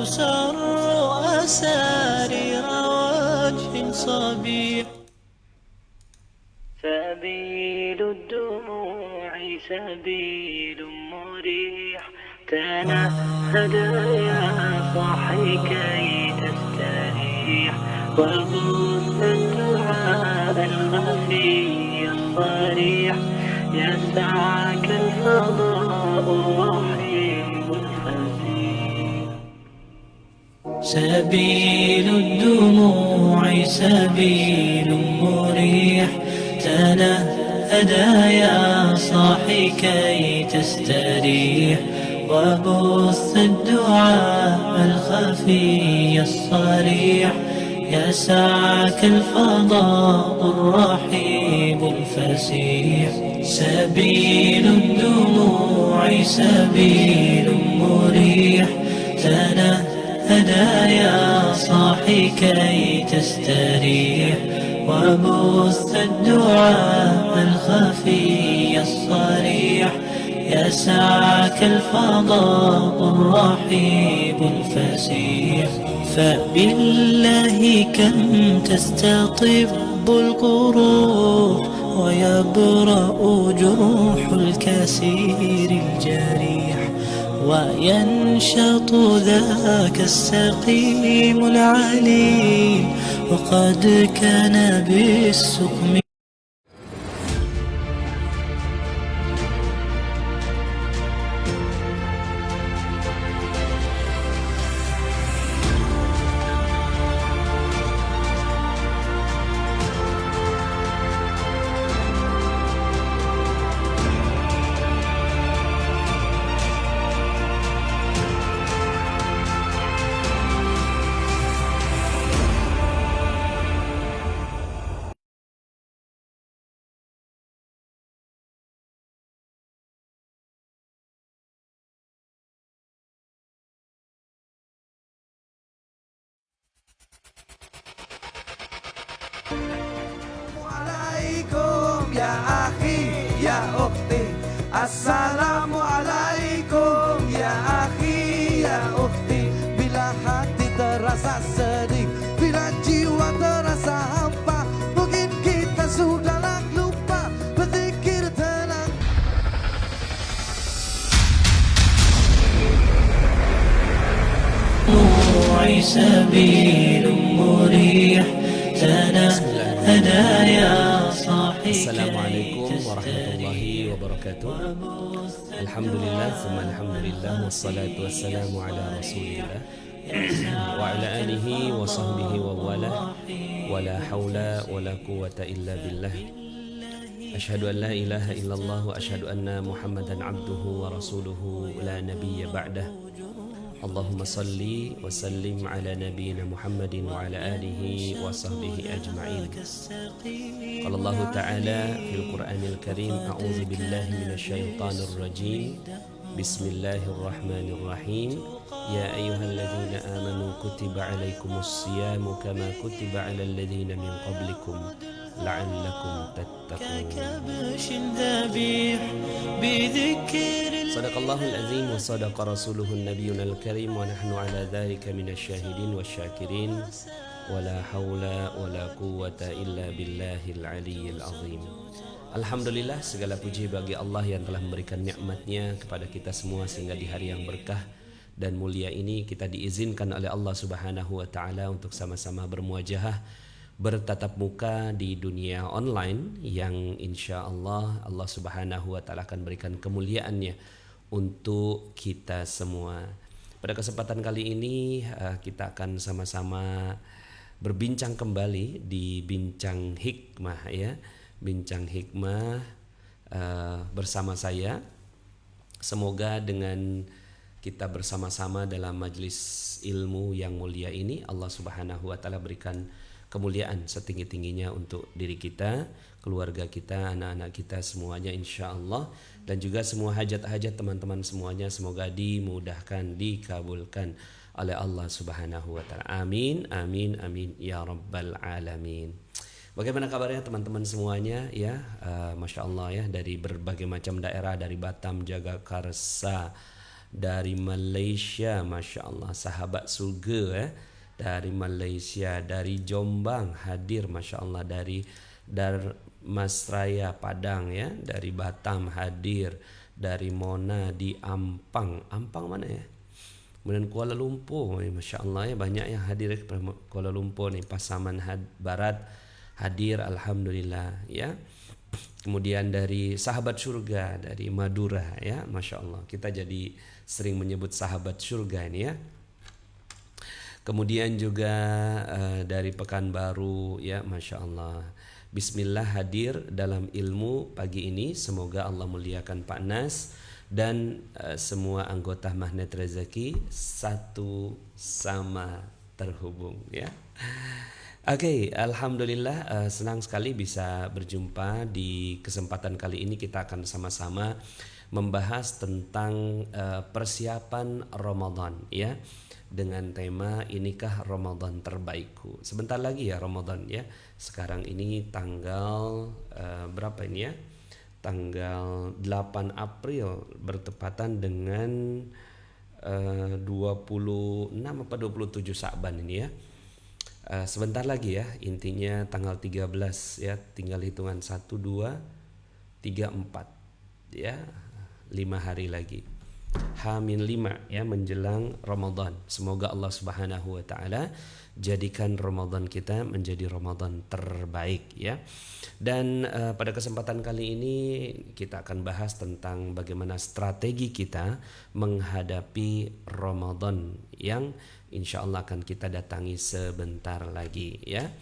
تسر أسارير وجه صبيح. سبيل الدموع سبيل مريح، تنهد يا صاحي كي تستريح، وبث الدعاء الخفي الصريح، يسعك الفضاء الرحيم الفسيح. سبيل الدموع سبيل مريح، تنهدى يا صاحي كي تستريح، وبث الدعاء الخفي الصريح، يسعك الفضاء الرحيب الفسيح. سبيل الدموع سبيل مريح، تنهدى يا صاحي كي تستريح، وبث الدعاء الخفي الصريح، يسعك الفضاء الرحيب الفسيح. فبالله كم تستطب القروح، ويبرأ جروح الكسير الجريح، وينشط ذاك السقيم العليل، وقد كان بالسقم. Assalamualaikum ya akhi ya ukhti, Assalamualaikum ya akhi ya ukhti. Bila hati terasa sedih, bila jiwa terasa hampa, mungkin kita sudahlah lupa berzikir tenang. سبيل مريح، تنهدى يا صاحي. Assalamualaikum warahmatullahi wabarakatuh. Alhamdulillah, thumma alhamdulillah, wassalatu wassalamu ala rasulillah wa ala alihi wa sahbihi wa wala, wa la hawla wa la quwata illa billah. Ashhadu an la ilaha illallah wa ashhadu anna muhammadan abduhu wa rasuluhu la nabiyya ba'dah. Allahumma salli wa sallim ala nabiyyina Muhammadin wa ala alihi wa sahbihi ajma'in. Qala Allah Ta'ala fil Qur'anil Karim, a'udzu billahi minasy syaithanir rajim. Bismillahirrahmanirrahim. Ya ayyuhalladzina amanu kutiba 'alaikumus syiyamu kama kutiba 'alal ladzina min qablikum la'allakum tattaqun. Sadaqallahul azim wa sadaqa rasuluhun nabiyunal karim, wa nahnu ala dhalika minasyahidin wasyakirin, wa la hawla wa la quwwata illa billahil aliyyil azim. Alhamdulillah, segala puji bagi Allah yang telah memberikan nikmatnya kepada kita semua sehingga di hari yang berkah dan mulia ini kita diizinkan oleh Allah Subhanahu wa taala untuk sama-sama bermuajahah, bertatap muka di dunia online yang insya Allah Allah Subhanahu wa taala akan berikan kemuliaannya untuk kita semua. Pada kesempatan kali ini kita akan sama-sama berbincang kembali di Bincang Hikmah ya. Bincang Hikmah bersama saya. Semoga dengan kita bersama-sama dalam majelis ilmu yang mulia ini Allah Subhanahu wa taala berikan kemuliaan setinggi-tingginya untuk diri kita, keluarga kita, anak-anak kita semuanya insya Allah, dan juga semua hajat-hajat teman-teman semuanya semoga dimudahkan, dikabulkan oleh Allah Subhanahu wa taala. Amin, amin, amin ya rabbal alamin. Bagaimana kabarnya teman-teman semuanya ya? Masya Allah ya, dari berbagai macam daerah, dari Batam, Jagakarsa, dari Malaysia, Masya Allah, sahabat surga dari Malaysia, dari Jombang hadir, Masya Allah, dari Darmasraya Padang ya, dari Batam hadir, dari Mona di Ampang mana ya, kemudian Kuala Lumpur, Masya Allah ya, banyak yang hadir ke Kuala Lumpur nih, Pasaman Barat hadir, Alhamdulillah ya. Kemudian dari sahabat surga dari Madura ya, Masya Allah, kita jadi sering menyebut sahabat surga ini ya. Kemudian juga dari Pekanbaru ya, Masya Allah. Bismillah hadir dalam ilmu pagi ini. Semoga Allah muliakan Pak Nas dan semua anggota Magnet Rezeki satu sama terhubung ya. Oke, Alhamdulillah senang sekali bisa berjumpa di kesempatan kali ini. Kita akan sama-sama membahas tentang persiapan Ramadan ya, dengan tema inikah Ramadan terbaikku. Sebentar lagi ya Ramadan ya. Sekarang ini tanggal berapa ini ya? Tanggal 8 April bertepatan dengan 26 apa 27 Sa'ban ini ya. Sebentar lagi ya, intinya tanggal 13 ya, tinggal hitungan 1, 2, 3, 4 ya, 5 hari lagi, H-5 ya, menjelang Ramadan. Semoga Allah Subhanahu wa Ta'ala jadikan Ramadan kita menjadi Ramadan terbaik ya. Dan pada kesempatan kali ini kita akan bahas tentang bagaimana strategi kita menghadapi Ramadan yang insya Allah akan kita datangi sebentar lagi ya.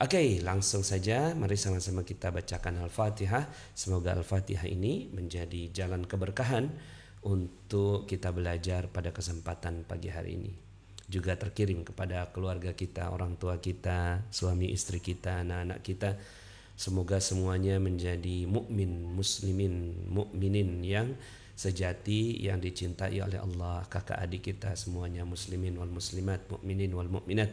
Oke, langsung saja mari sama-sama kita bacakan Al-Fatihah. Semoga Al-Fatihah ini menjadi jalan keberkahan untuk kita belajar pada kesempatan pagi hari ini. Juga terkirim kepada keluarga kita, orang tua kita, suami istri kita, anak-anak kita. Semoga semuanya menjadi mukmin, muslimin, mukminin yang sejati, yang dicintai oleh Allah. Kakak adik kita semuanya muslimin wal muslimat, mukminin wal mukminat.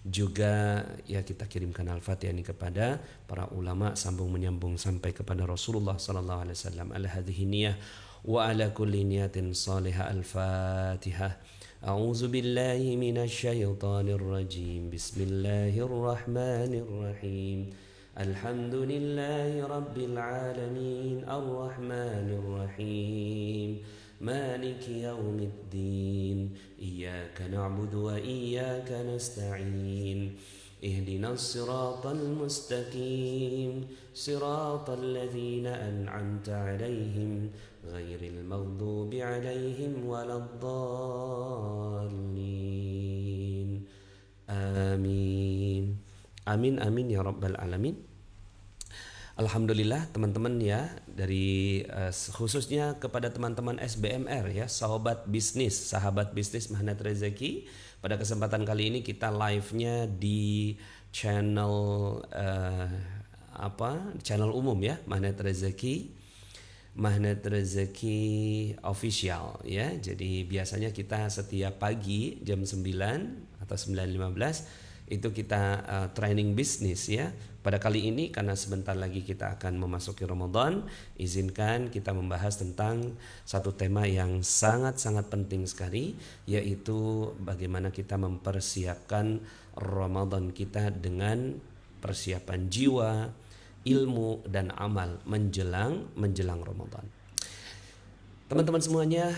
Juga ya kita kirimkan Al-Fatihah ini kepada para ulama, sambung menyambung sampai kepada Rasulullah sallallahu alaihi wasallam. Ala hadhihi niyah wa ala kulli niyatin salihah. Al-Fatihah. A'udzu billahi minasy syaithanir rajim. Bismillahirrahmanirrahim. Alhamdulillahi rabbil alamin. Arrahmanir rahim. Maliki yaumiddin. Iyyaka na'budu wa iyyaka nasta'in. Ihdinas siratal mustaqim. Siratal ladzina an'amta 'alaihim ghairil maghdubi 'alaihim waladdallin. Amin. Amin amin ya rabbal alamin. Alhamdulillah teman-teman ya, dari khususnya kepada teman-teman SBMR ya, sahabat bisnis Magnet Rezeki. Pada kesempatan kali ini kita live-nya di channel channel umum ya, Magnet Rezeki official ya. Jadi biasanya kita setiap pagi jam 9 atau 9.15 itu kita training bisnis ya. Pada kali ini karena sebentar lagi kita akan memasuki Ramadan, izinkan kita membahas tentang satu tema yang sangat-sangat penting sekali, yaitu bagaimana kita mempersiapkan Ramadan kita dengan persiapan jiwa, ilmu dan amal menjelang Ramadan. Teman-teman semuanya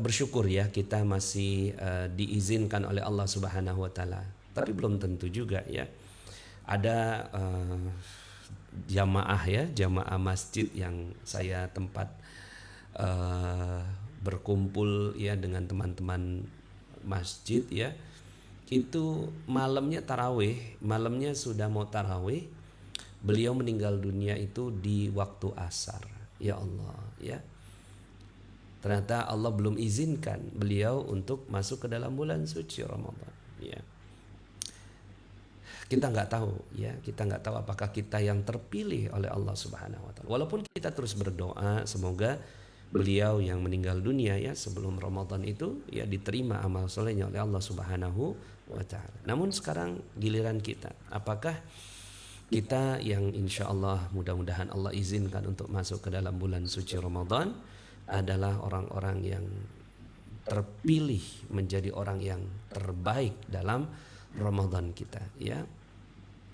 bersyukur ya, kita masih diizinkan oleh Allah Subhanahu wa Ta'ala. Tapi belum tentu juga ya. Ada jamaah masjid yang saya tempat berkumpul ya dengan teman-teman masjid ya. Itu malamnya tarawih, malamnya sudah mau tarawih, beliau meninggal dunia itu di waktu asar. Ya Allah ya. Ternyata Allah belum izinkan beliau untuk masuk ke dalam bulan suci Ramadan ya. Kita nggak tahu ya, kita nggak tahu apakah kita yang terpilih oleh Allah Subhanahu wa Ta'ala. Walaupun kita terus berdoa semoga beliau yang meninggal dunia ya sebelum Ramadan itu ya diterima amal solehnya oleh Allah Subhanahu wa Ta'ala. Namun sekarang giliran kita, apakah kita yang insya Allah mudah-mudahan Allah izinkan untuk masuk ke dalam bulan suci Ramadan adalah orang-orang yang terpilih menjadi orang yang terbaik dalam Ramadan kita, ya.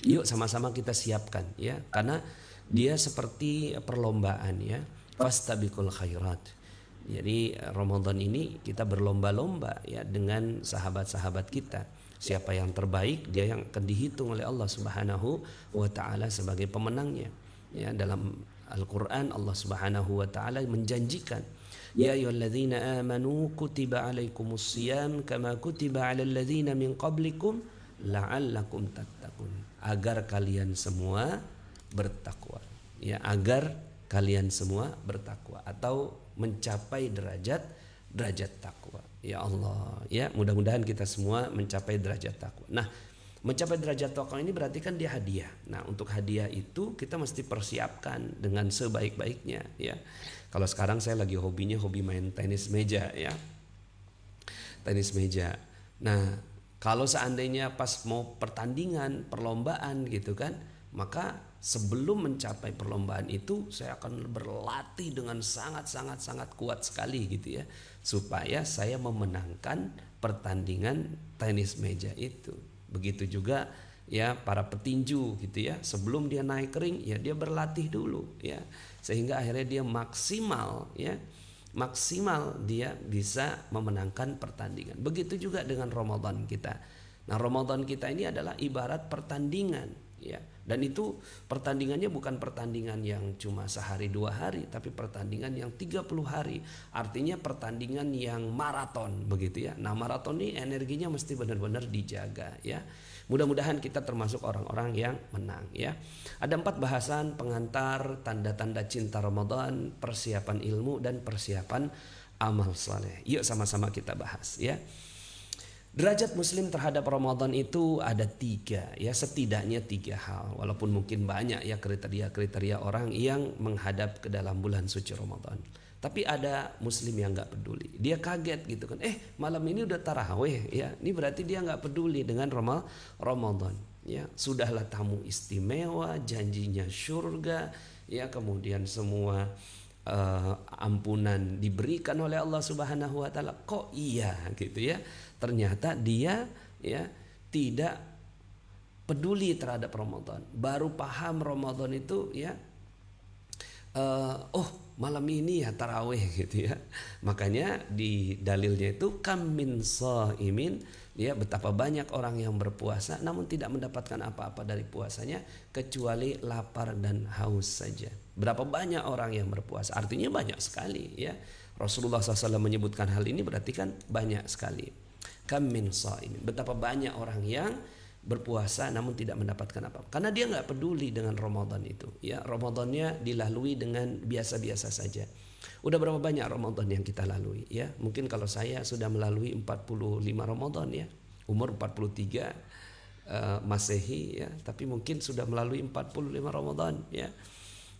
Yuk sama-sama kita siapkan, ya, karena dia seperti perlombaan, ya. Fastabiqul khairat. Jadi Ramadan ini kita berlomba-lomba, ya, dengan sahabat-sahabat kita. Siapa yang terbaik, dia yang akan dihitung oleh Allah Subhanahu wa taala sebagai pemenangnya. Ya, dalam Al-Qur'an Allah Subhanahu wa taala menjanjikan, ya ayyuhalladzina amanu kutiba alaikumus shiyam kama kutiba alal ladzina min qablikum la'allakum tattaqun. Agar kalian semua bertakwa. Ya, agar kalian semua bertakwa atau mencapai derajat takwa. Ya Allah, ya, mudah-mudahan kita semua mencapai derajat takwa. Nah, mencapai derajat takwa ini berarti kan dia hadiah. Nah, untuk hadiah itu kita mesti persiapkan dengan sebaik-baiknya, ya. Kalau sekarang saya lagi hobi main tenis meja, ya. Tenis meja. Nah, kalau seandainya pas mau pertandingan, perlombaan gitu kan, maka sebelum mencapai perlombaan itu saya akan berlatih dengan sangat kuat sekali gitu, ya, supaya saya memenangkan pertandingan tenis meja itu. Begitu juga, ya, para petinju gitu, ya, sebelum dia naik ring, ya, dia berlatih dulu, ya, sehingga akhirnya dia maksimal dia bisa memenangkan pertandingan. Begitu juga dengan Ramadan kita. Nah, Ramadan kita ini adalah ibarat pertandingan, ya. Dan itu pertandingannya bukan pertandingan yang cuma sehari 2 hari, tapi pertandingan yang 30 hari. Artinya pertandingan yang maraton begitu, ya. Nah, maraton ini energinya mesti benar-benar dijaga, ya. Mudah-mudahan kita termasuk orang-orang yang menang, ya. Ada 4 bahasan pengantar tanda-tanda cinta Ramadan, persiapan ilmu dan persiapan amal saleh. Yuk sama-sama kita bahas, ya. Derajat muslim terhadap Ramadan itu ada 3, ya, setidaknya 3 hal. Walaupun mungkin banyak, ya, kriteria-kriteria orang yang menghadap ke dalam bulan suci Ramadan. Tapi ada muslim yang gak peduli. Dia kaget gitu kan, malam ini udah tarawih, ya. Ini berarti dia gak peduli dengan Ramadan, ya. Sudahlah tamu istimewa, janjinya surga, ya, kemudian semua ampunan diberikan oleh Allah Subhanahu wa taala. Kok iya gitu, ya. Ternyata dia, ya, tidak peduli terhadap Ramadan. Baru paham Ramadan itu, ya, malam ini ya tarawih gitu, ya. Makanya di dalilnya itu kam min shaimin, ya, betapa banyak orang yang berpuasa namun tidak mendapatkan apa-apa dari puasanya kecuali lapar dan haus saja. Berapa banyak orang yang berpuasa? Artinya banyak sekali, ya. Rasulullah SAW menyebutkan hal ini berarti kan banyak sekali. Kam min shaimin, betapa banyak orang yang berpuasa namun tidak mendapatkan apa-apa karena dia nggak peduli dengan Ramadan itu, ya. Ramadannya dilalui dengan biasa-biasa saja. Udah berapa banyak Ramadan yang kita lalui, ya. Mungkin kalau saya sudah melalui 45 Ramadan, ya, umur 43 Masehi, ya, tapi mungkin sudah melalui 45 Ramadan, ya.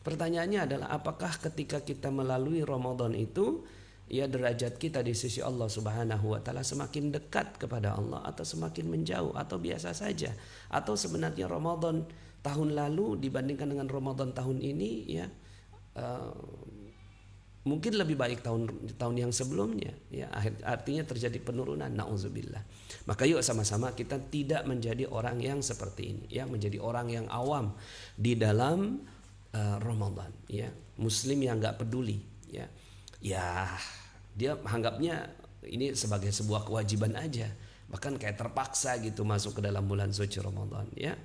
Pertanyaannya adalah apakah ketika kita melalui Ramadan itu, ya, derajat kita di sisi Allah Subhanahu wa taala semakin dekat kepada Allah atau semakin menjauh atau biasa saja, atau sebenarnya Ramadan tahun lalu dibandingkan dengan Ramadan tahun ini, ya, mungkin lebih baik tahun yang sebelumnya, ya. Artinya terjadi penurunan, nauzubillah. Maka yuk sama-sama kita tidak menjadi orang yang seperti ini, ya, menjadi orang yang awam di dalam Ramadan, ya. Muslim yang enggak peduli, ya. Dia menganggapnya ini sebagai sebuah kewajiban aja, bahkan kayak terpaksa gitu masuk ke dalam bulan suci Ramadan, ya.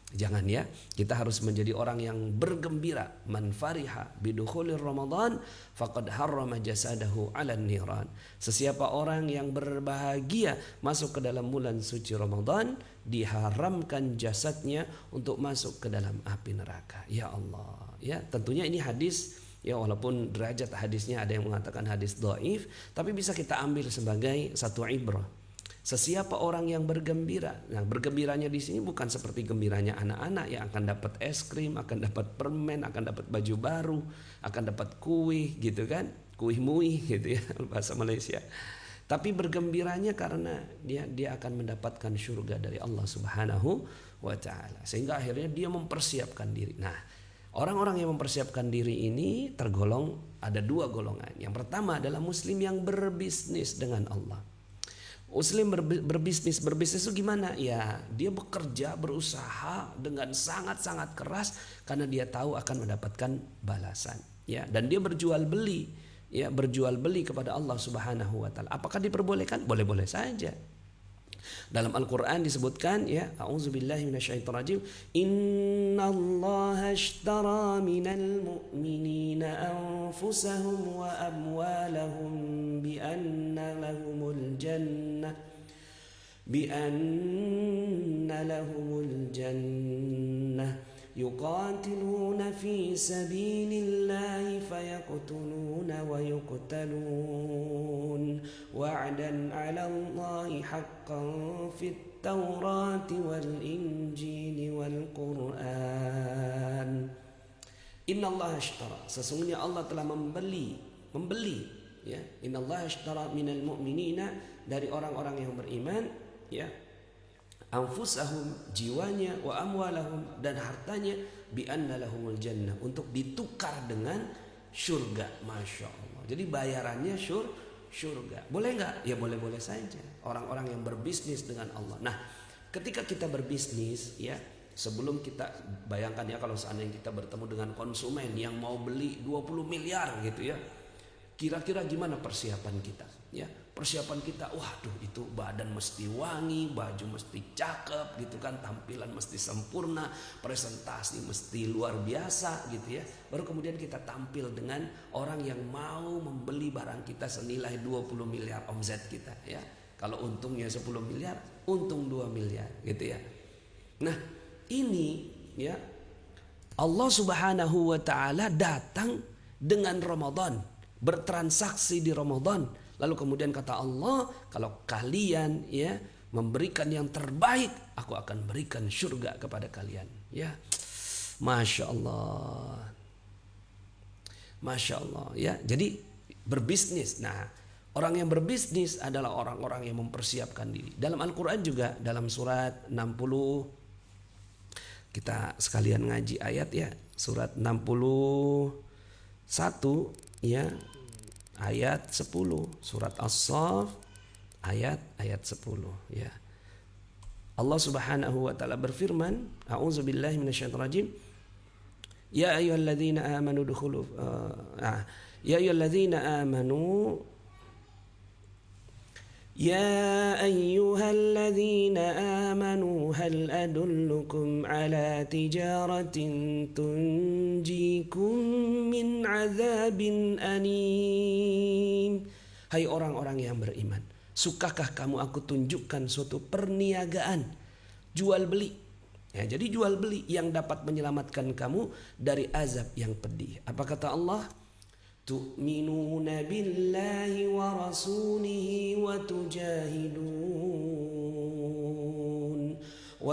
Jangan, ya, kita harus menjadi orang yang bergembira. Man fariha bidukhulir Ramadan faqad harrama jasadahu 'alan niran. Sesiapa orang yang berbahagia masuk ke dalam bulan suci Ramadan, diharamkan jasadnya untuk masuk ke dalam api neraka. Ya Allah, ya, tentunya ini hadis, ya, walaupun derajat hadisnya ada yang mengatakan hadis dhaif, tapi bisa kita ambil sebagai satu ibrah. Sesiapa orang yang bergembira, nah, bergembiranya di sini bukan seperti gembiranya anak-anak yang akan dapat es krim, akan dapat permen, akan dapat baju baru, akan dapat kuih gitu kan, kuih muih gitu, ya, bahasa Malaysia. Tapi bergembiranya karena dia akan mendapatkan surga dari Allah Subhanahu wa taala, sehingga akhirnya dia mempersiapkan diri. Nah, orang-orang yang mempersiapkan diri ini tergolong ada dua golongan. Yang pertama adalah muslim yang berbisnis dengan Allah. Muslim berbisnis itu gimana? Ya, dia bekerja, berusaha dengan sangat-sangat keras karena dia tahu akan mendapatkan balasan. Ya, dan dia berjual beli, ya, berjual beli kepada Allah Subhanahu wa taala. Apakah diperbolehkan? Boleh-boleh saja. Dalam Al-Quran disebutkan, ya, a'udzubillahi minasyaitonirrajim, innallaha ashtara minal mu'minina anfusahum wa amwalahum bi anna lahumul jannah yuqatiluna fi sabilillahi fayaqtuluna wa yuqtalun wa'dan 'ala Allahi haqqan fit Taurati wal Injili wal Qur'an. Innallaha ashtara, sesungguhnya Allah telah membeli, ya. Innallaha ashtara minal mu'minina, dari orang-orang yang beriman, ya, anfusahum, jiwanya, wa amwalahum, dan hartanya, bi anna lahumul jannah, untuk ditukar dengan surga. Masya Allah. Jadi bayarannya surga. Boleh nggak? Ya boleh-boleh saja. Orang-orang yang berbisnis dengan Allah. Nah, ketika kita berbisnis, ya, sebelum kita bayangkan, ya, kalau seandainya kita bertemu dengan konsumen yang mau beli 20 miliar gitu, ya, kira-kira gimana persiapan kita? Ya, persiapan kita, waduh, itu badan mesti wangi, baju mesti cakep gitu kan, tampilan mesti sempurna, presentasi mesti luar biasa gitu ya. Baru kemudian kita tampil dengan orang yang mau membeli barang kita senilai 20 miliar omset kita, ya. Kalau untungnya 10 miliar, untung 2 miliar gitu ya. Nah, ini, ya, Allah Subhanahu wa taala datang dengan Ramadan, bertransaksi di Ramadan. Lalu kemudian kata Allah, kalau kalian, ya, memberikan yang terbaik, aku akan berikan surga kepada kalian. Ya, Masya Allah, Masya Allah, ya. Jadi berbisnis. Nah, orang yang berbisnis adalah orang-orang yang mempersiapkan diri. Dalam Al-Quran juga, dalam surat 60, kita sekalian ngaji ayat, ya, surat 61, ya, ayat 10, surat As-Saff ayat 10, ya. Allah Subhanahu wa taala berfirman, a'udzubillahi minasyaitonirrajim, ya ayyuhalladzina amanu dukhulu ya ayyuhalladzina amanu يا أيها الذين آمنوا هل أدلكم على تجارة تنجيكم من عذاب أليم. Hai orang-orang yang beriman, sukakah kamu aku tunjukkan suatu perniagaan jual beli? Ya, jadi jual beli yang dapat menyelamatkan kamu dari azab yang pedih. Apa kata Allah? Tu'minuna billahi wa rasulihi wa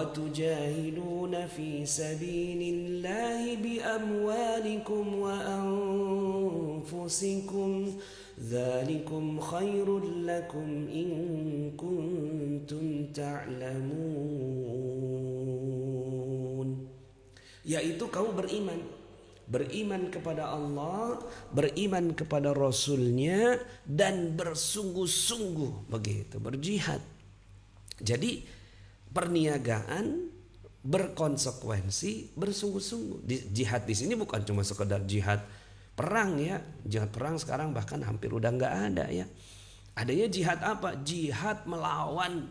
tujahiduna fi sabilillahi bi amwalikum wa anfusikum dzalikum khairul lakum in kuntum ta'lamun. Yaitu kamu beriman kepada Allah, beriman kepada Rasulnya, dan bersungguh-sungguh begitu, berjihad. Jadi perniagaan berkonsekuensi, bersungguh-sungguh. Jihad di sini bukan cuma sekedar jihad perang, ya. Jihad perang sekarang bahkan hampir udah nggak ada, ya. Adanya jihad apa? Jihad melawan,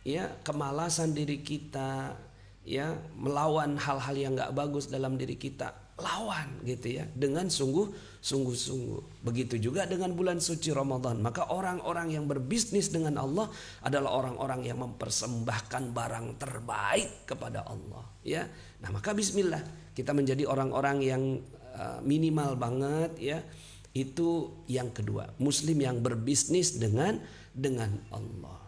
ya, kemalasan diri kita, ya, melawan hal-hal yang nggak bagus dalam diri kita. Lawan gitu, ya, dengan sungguh-sungguh. Begitu juga dengan bulan suci Ramadan. Maka orang-orang yang berbisnis dengan Allah adalah orang-orang yang mempersembahkan barang terbaik kepada Allah, ya. Nah, maka bismillah, kita menjadi orang-orang yang minimal banget, ya. Itu yang kedua, muslim yang berbisnis dengan Allah.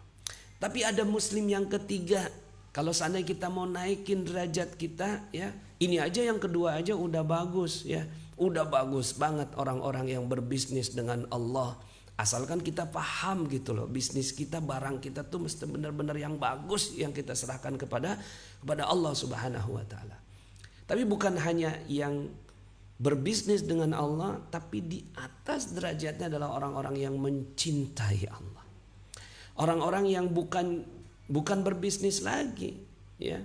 Tapi ada muslim yang ketiga. Kalau seandainya kita mau naikin derajat kita, ya, ini aja yang kedua aja udah bagus, ya. Udah bagus banget orang-orang yang berbisnis dengan Allah. Asalkan kita paham gitu loh, bisnis kita, barang kita tuh mesti benar-benar yang bagus yang kita serahkan kepada Allah Subhanahu wa taala. Tapi bukan hanya yang berbisnis dengan Allah, tapi di atas derajatnya adalah orang-orang yang mencintai Allah. Orang-orang yang bukan berbisnis lagi, ya.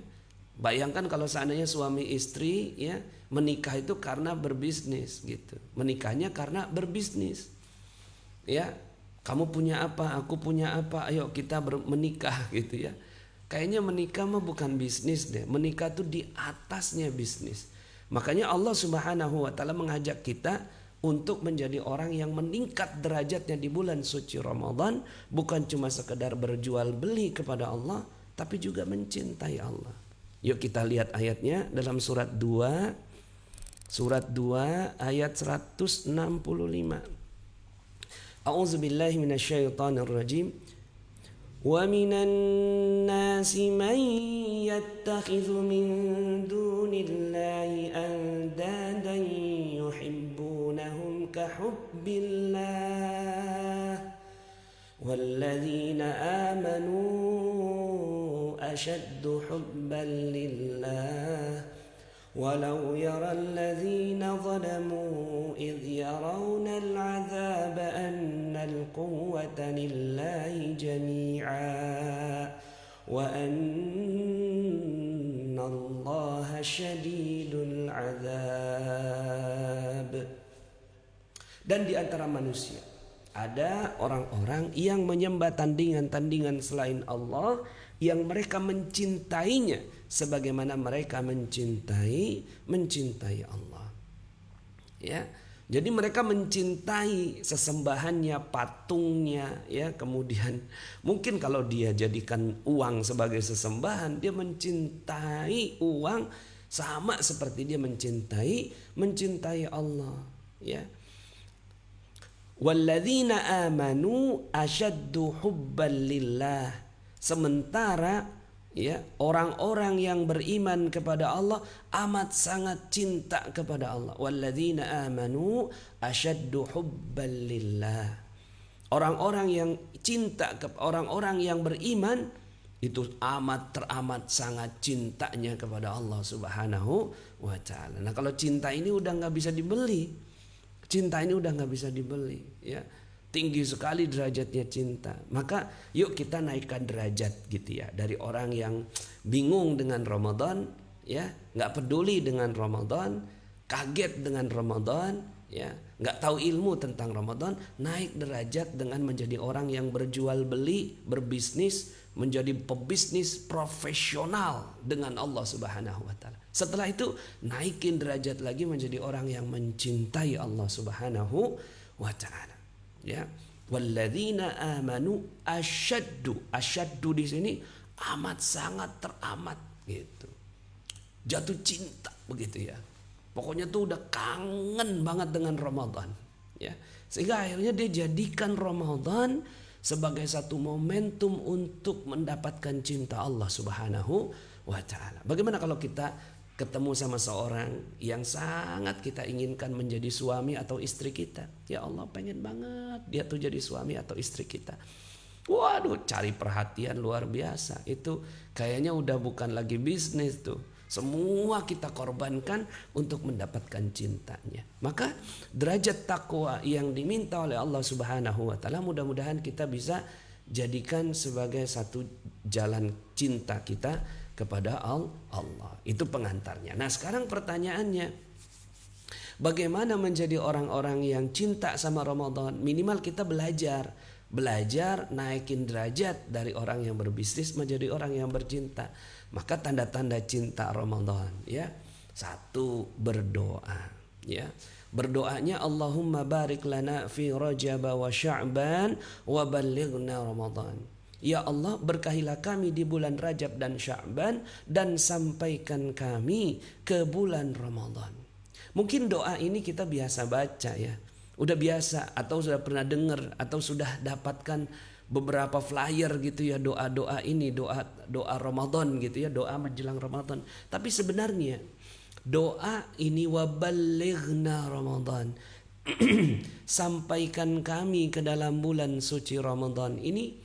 Bayangkan kalau seandainya suami istri ya menikah itu karena berbisnis gitu. Menikahnya karena berbisnis. Ya, kamu punya apa, aku punya apa, ayo kita menikah gitu ya. Kayaknya menikah mah bukan bisnis deh. Menikah tuh di atasnya bisnis. Makanya Allah Subhanahu wa taala mengajak kita untuk menjadi orang yang meningkat derajatnya di bulan suci Ramadan, bukan cuma sekedar berjual beli kepada Allah, tapi juga mencintai Allah. Yuk kita lihat ayatnya dalam surat 2 ayat 165. A'udzubillahi minasyaitonir rajim. Wa minan nasi man yattakhidhu min dunillahi andadan yuhibbunahum ka hubbillah walladzina amanu أشد حبا لله ولو يرى الذين ظلموا إذ يرون العذاب أن القوة لله جميعا وأن الله شديد العذاب. Dan di antara manusia ada orang-orang yang menyembah tandingan-tandingan selain Allah, yang mereka mencintainya sebagaimana mereka mencintai Allah. Ya. Jadi mereka mencintai sesembahannya, patungnya, ya. Kemudian mungkin kalau dia jadikan uang sebagai sesembahan, dia mencintai uang sama seperti dia mencintai Allah, ya. Walladzina amanu asyaddu hubban lillah. Sementara ya orang-orang yang beriman kepada Allah amat sangat cinta kepada Allah. Walladzina amanu asyaddu hubban lillah. Orang-orang yang cinta orang-orang yang beriman itu teramat sangat cintanya kepada Allah Subhanahu wa taala. Nah, kalau cinta ini udah nggak bisa dibeli. Cinta ini udah nggak bisa dibeli, ya. Tinggi sekali derajatnya cinta. Maka yuk kita naikkan derajat gitu ya, dari orang yang bingung dengan Ramadan, ya, nggak peduli dengan Ramadan, kaget dengan Ramadan, ya, nggak tahu ilmu tentang Ramadan, naik derajat dengan menjadi orang yang berjual beli, berbisnis, menjadi pebisnis profesional dengan Allah Subhanahu wa taala. Setelah itu naikin derajat lagi menjadi orang yang mencintai Allah Subhanahu wa taala. Ya. Walladzina amanu asyaddu di sini amat sangat teramat gitu. Jatuh cinta begitu ya. Pokoknya tuh udah kangen banget dengan Ramadan, ya. Sehingga akhirnya dia jadikan Ramadan sebagai satu momentum untuk mendapatkan cinta Allah Subhanahu wa taala. Bagaimana kalau kita ketemu sama seorang yang sangat kita inginkan menjadi suami atau istri kita? Ya Allah, pengen banget dia tuh jadi suami atau istri kita. Waduh, cari perhatian luar biasa. Itu kayaknya udah bukan lagi bisnis tuh. Semua kita korbankan untuk mendapatkan cintanya. Maka derajat takwa yang diminta oleh Allah Subhanahu wa taala mudah-mudahan kita bisa jadikan sebagai satu jalan cinta kita kepada Allah. Itu pengantarnya. Nah, sekarang pertanyaannya, bagaimana menjadi orang-orang yang cinta sama Ramadan? Minimal kita belajar naikin derajat dari orang yang berbisnis menjadi orang yang bercinta. Maka tanda-tanda cinta Ramadan, ya. 1, berdoa, ya. Berdoanya Allahumma barik lana fi Rajab wa Sya'ban wa ballighna Ramadan. Ya Allah, berkahilah kami di bulan Rajab dan Sya'ban dan sampaikan kami ke bulan Ramadan. Mungkin doa ini kita biasa baca ya. Udah biasa atau sudah pernah dengar atau sudah dapatkan beberapa flyer gitu ya, doa-doa ini, doa Ramadan gitu ya, doa menjelang Ramadan. Tapi sebenarnya doa ini waballighna Ramadan, sampaikan kami ke dalam bulan suci Ramadan ini,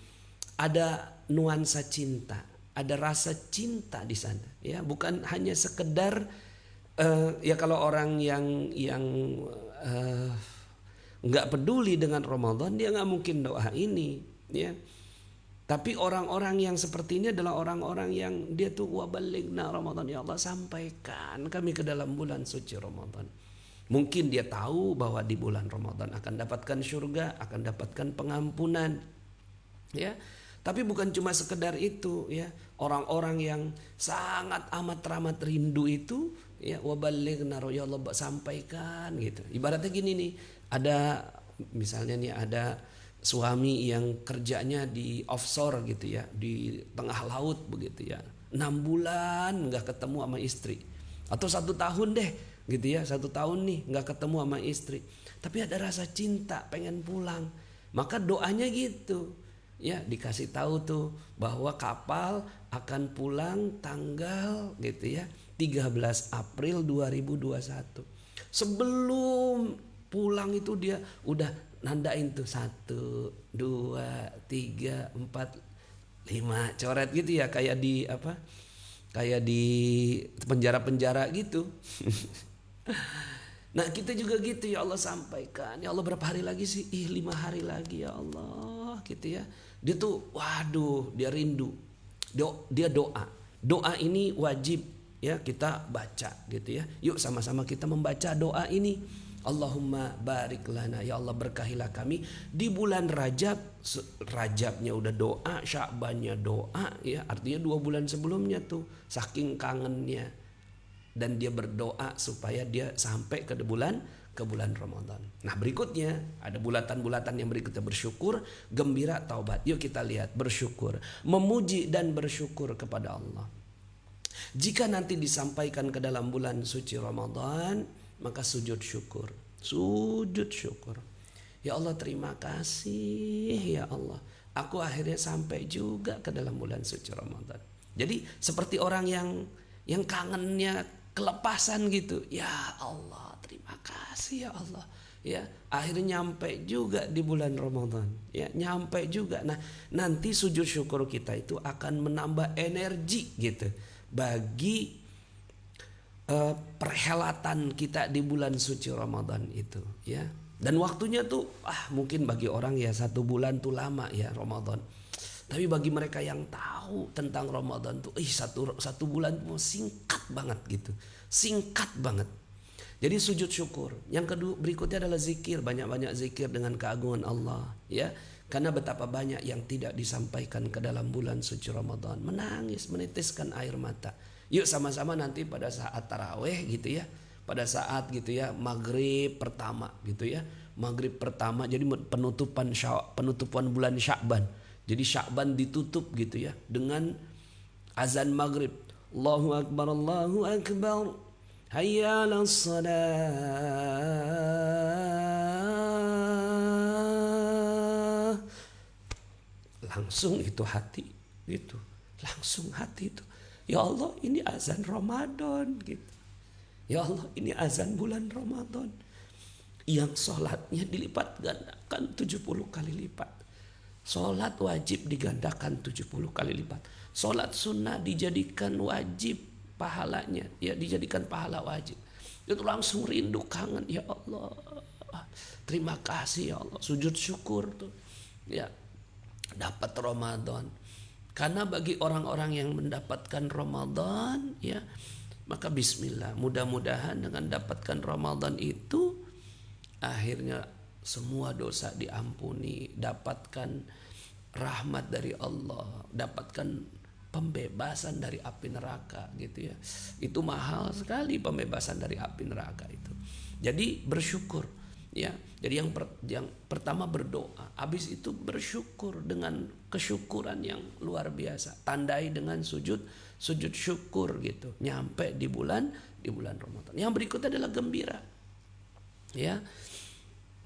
ada nuansa cinta, ada rasa cinta di sana ya, bukan hanya sekedar Ya kalau orang yang nggak peduli dengan Ramadan, dia nggak mungkin doa ini, ya. Tapi orang-orang yang seperti ini adalah orang-orang yang dia tuh wabalighna Ramadan, ya Allah sampaikan kami ke dalam bulan suci Ramadan. Mungkin dia tahu bahwa di bulan Ramadan akan dapatkan surga, akan dapatkan pengampunan, ya. Tapi bukan cuma sekedar itu, ya. Orang-orang yang sangat amat teramat rindu itu, ya, wabalighna, ya Allah sampaikan gitu. Ibaratnya gini nih, ada misalnya nih ada suami yang kerjanya di offshore gitu ya, di tengah laut begitu ya, 6 bulan nggak ketemu sama istri, atau 1 tahun deh gitu ya, 1 tahun nih nggak ketemu sama istri, tapi ada rasa cinta pengen pulang, maka doanya gitu ya, dikasih tahu tuh bahwa kapal akan pulang tanggal gitu ya 13 April 2021. Sebelum pulang itu dia udah nandain tuh 1, 2, 3, 4, 5 coret gitu ya, kayak di apa? Kayak di penjara-penjara gitu. Nah, kita juga gitu, ya Allah sampaikan. Ya Allah berapa hari lagi sih? 5 hari lagi ya Allah gitu ya. Dia tuh waduh, dia rindu. Dia doa. Doa ini wajib ya kita baca gitu ya. Yuk sama-sama kita membaca doa ini. Allahumma barik lana, ya Allah berkahilah kami di bulan Rajab. Rajabnya udah doa, Sya'bannya doa ya, artinya 2 bulan sebelumnya tuh saking kangennya, dan dia berdoa supaya dia sampai ke bulan Ramadan. Nah, berikutnya ada bulatan-bulatan yang berikutnya, bersyukur, gembira, taubat. Yuk kita lihat, bersyukur, memuji dan bersyukur kepada Allah. Jika nanti disampaikan ke dalam bulan suci Ramadan, maka sujud syukur. Sujud syukur. Ya Allah terima kasih ya Allah, aku akhirnya sampai juga ke dalam bulan suci Ramadan. Jadi seperti orang yang kangennya kelepasan gitu. Ya Allah terima kasih ya Allah, ya akhirnya nyampe juga di bulan Ramadan, ya nyampe juga. Nah, nanti sujud syukur kita itu akan menambah energi gitu bagi perhelatan kita di bulan suci Ramadan itu, ya. Dan waktunya tuh mungkin bagi orang ya 1 bulan tuh lama ya Ramadan. Tapi bagi mereka yang tahu tentang Ramadan tuh satu bulan tuh singkat banget gitu. Singkat banget. Jadi sujud syukur. Yang kedua berikutnya adalah zikir, banyak-banyak zikir dengan keagungan Allah, ya. Karena betapa banyak yang tidak disampaikan ke dalam bulan suci Ramadan. Menangis, menitiskan air mata. Yuk sama-sama nanti pada saat taraweh gitu ya, pada saat gitu ya maghrib pertama gitu ya, maghrib pertama, jadi penutupan bulan Sya'ban. Jadi Sya'ban ditutup gitu ya dengan azan maghrib. Allahu Akbar, Allahu Akbar, hayya 'alas shalah. Langsung itu hati gitu, langsung hati itu, ya Allah ini azan Ramadan gitu. Ya Allah ini azan bulan Ramadan yang sholatnya dilipat gandakan 70 kali lipat. Sholat wajib digandakan 70 kali lipat. Sholat sunnah dijadikan wajib pahalanya, ya dijadikan pahala wajib. Itu langsung rindu kangen, ya Allah terima kasih ya Allah. Sujud syukur tuh ya dapat Ramadan. Karena bagi orang-orang yang mendapatkan Ramadan, ya, maka bismillah, mudah-mudahan dengan dapatkan Ramadan itu akhirnya semua dosa diampuni, dapatkan rahmat dari Allah, dapatkan pembebasan dari api neraka gitu ya. Itu mahal sekali pembebasan dari api neraka itu. Jadi bersyukur. Ya, jadi yang pertama berdoa, habis itu bersyukur dengan kesyukuran yang luar biasa. Tandai dengan sujud syukur gitu. Nyampe di bulan Ramadan. Yang berikutnya adalah gembira. Ya.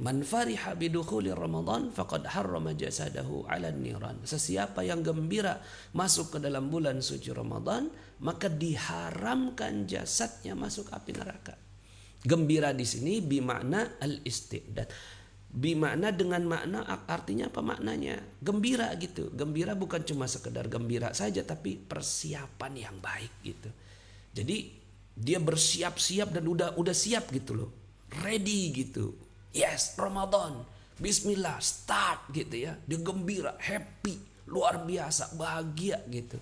Man fariha bidukhuli Ramadan faqad harrama jasadahu 'alan niran. Sesiapa yang gembira masuk ke dalam bulan suci Ramadan, maka diharamkan jasadnya masuk api neraka. Gembira di sini bimakna al-istidad. Bimakna dengan makna artinya apa maknanya? Gembira gitu. Gembira bukan cuma sekedar gembira saja, tapi persiapan yang baik gitu. Jadi Dia bersiap-siap dan udah siap gitu loh. Ready gitu. Yes, Ramadan. Bismillah, start gitu ya. Dia gembira, happy, luar biasa, bahagia gitu.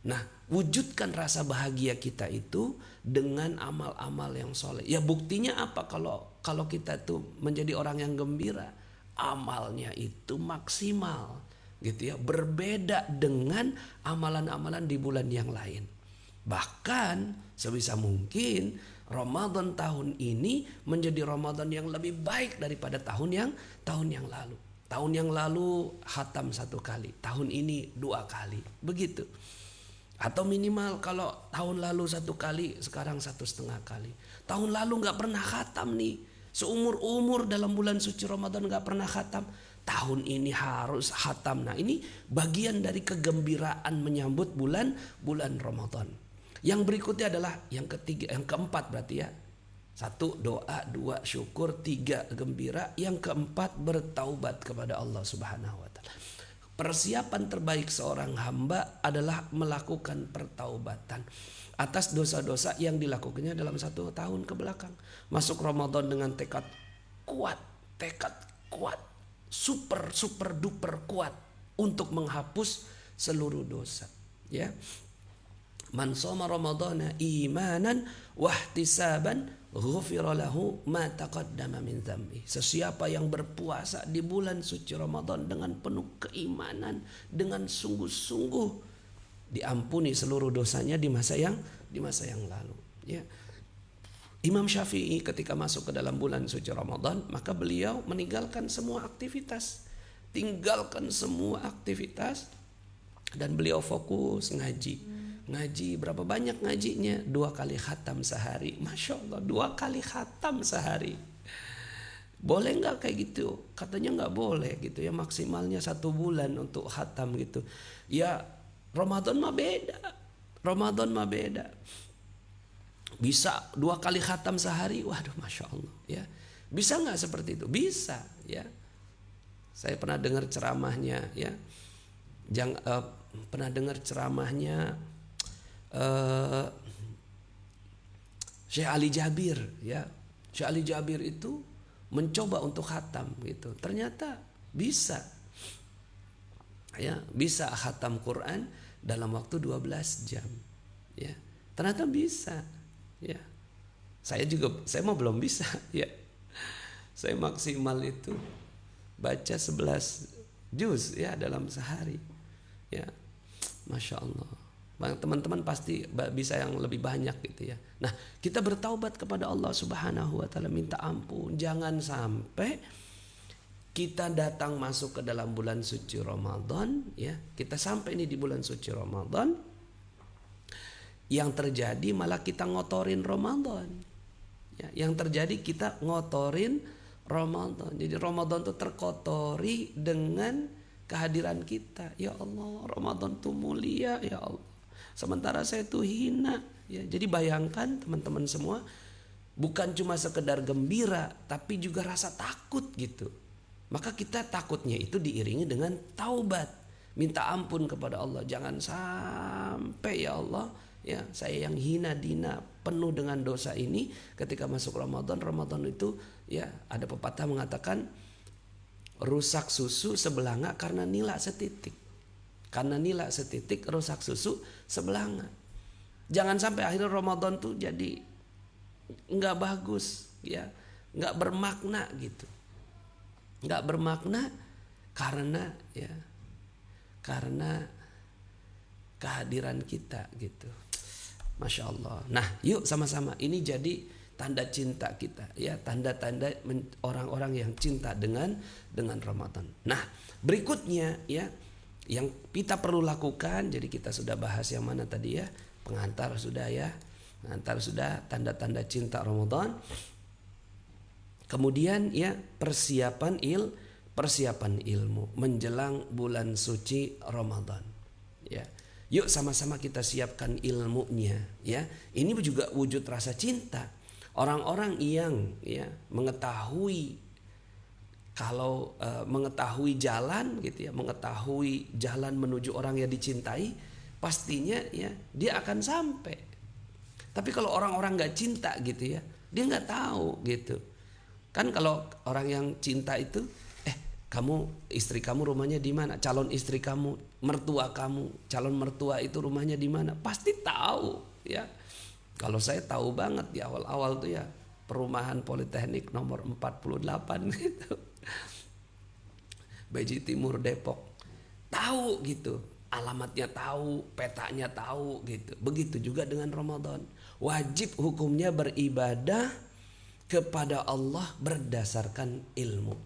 Nah, wujudkan rasa bahagia kita itu dengan amal-amal yang soleh. Ya buktinya apa kalau kita tuh menjadi orang yang gembira, amalnya itu maksimal gitu ya. Berbeda dengan amalan-amalan di bulan yang lain. Bahkan sebisa mungkin Ramadan tahun ini menjadi Ramadan yang lebih baik daripada tahun yang lalu. Tahun yang lalu khatam 1 kali, tahun ini 2 kali, begitu. Atau minimal kalau tahun lalu 1 kali, sekarang 1,5 kali. Tahun lalu nggak pernah khatam nih, seumur-umur dalam bulan suci Ramadan nggak pernah khatam. Tahun ini harus khatam. Nah ini bagian dari kegembiraan menyambut bulan Ramadan. Yang berikutnya adalah yang keempat berarti ya. 1 doa, 2 syukur, 3 gembira, yang keempat bertaubat kepada Allah Subhanahu wa taala. Persiapan terbaik seorang hamba adalah melakukan pertaubatan atas dosa-dosa yang dilakukannya dalam 1 tahun ke belakang. Masuk Ramadan dengan tekad kuat, super duper kuat untuk menghapus seluruh dosa, ya. Man shoma ramadhana imanan wahtisaban ghufira lahu ma taqaddama min dzambi. Sesiapa yang berpuasa di bulan suci Ramadan dengan penuh keimanan, dengan sungguh-sungguh, diampuni seluruh dosanya di masa yang lalu, ya. Imam Syafi'i ketika masuk ke dalam bulan suci Ramadan, maka beliau meninggalkan semua aktivitas. Dan beliau fokus ngaji. Ngaji berapa banyak ngajinya? 2 kali khatam sehari. Masya Allah, 2 kali khatam sehari. Boleh nggak kayak gitu? Katanya nggak boleh gitu ya, maksimalnya 1 bulan untuk khatam gitu. Ya Ramadan mah beda. Bisa 2 kali khatam sehari. Waduh, Masya Allah ya. Bisa nggak seperti itu? Bisa ya. Saya pernah dengar ceramahnya ya. Pernah dengar ceramahnya Syekh Ali Jabir ya. Syekh Ali Jabir itu mencoba untuk khatam gitu. Ternyata bisa. Ya, bisa khatam Quran dalam waktu 12 jam. Ya. Ternyata bisa. Ya. Saya mau belum bisa ya. Saya maksimal itu baca 11 juz ya dalam sehari. Ya. Masya Allah. Teman-teman pasti bisa yang lebih banyak gitu ya. Nah, kita bertaubat kepada Allah Subhanahu wa taala, minta ampun. Jangan sampai kita datang masuk ke dalam bulan suci Ramadan ya. Kita sampai ini di bulan suci Ramadan, yang terjadi malah kita ngotorin Ramadan. Ya, yang terjadi kita ngotorin Ramadan. Jadi Ramadan itu terkotori dengan kehadiran kita. Ya Allah, Ramadan itu mulia ya Allah. Sementara saya tuh hina ya. Jadi bayangkan teman-teman semua, bukan cuma sekedar gembira tapi juga rasa takut gitu. Maka kita takutnya itu diiringi dengan taubat, minta ampun kepada Allah. Jangan sampai ya Allah ya, saya yang hina dina penuh dengan dosa ini ketika masuk Ramadan itu ya, ada pepatah mengatakan rusak susu sebelanga karena nila setitik. Karena nila setitik rusak susu sebelanga. Jangan sampai akhirnya Ramadan tuh jadi nggak bagus ya, nggak bermakna gitu. Nggak bermakna karena kehadiran kita gitu. Masya Allah. Nah, yuk sama-sama, ini jadi tanda cinta kita ya, tanda-tanda orang-orang yang cinta dengan Ramadan. Nah, berikutnya ya, yang kita perlu lakukan, jadi kita sudah bahas yang mana tadi ya, pengantar sudah ya, pengantar sudah, tanda-tanda cinta Ramadan. Kemudian ya, persiapan ilmu menjelang bulan suci Ramadan ya. Yuk sama-sama kita siapkan ilmunya ya. Ini juga wujud rasa cinta. Orang-orang yang ya mengetahui, kalau mengetahui jalan gitu ya, mengetahui jalan menuju orang yang dicintai, pastinya ya dia akan sampai. Tapi kalau orang-orang nggak cinta gitu ya, dia nggak tahu gitu. Kan kalau orang yang cinta itu, kamu, istri kamu rumahnya di mana? Calon istri kamu, mertua kamu, calon mertua itu rumahnya di mana? Pasti tahu ya. Kalau saya tahu banget di awal-awal tuh ya, perumahan Politeknik nomor 48 gitu. Beji Timur Depok. Tahu gitu. Alamatnya tahu, petanya tahu gitu. Begitu juga dengan Ramadan. Wajib hukumnya beribadah kepada Allah berdasarkan ilmu.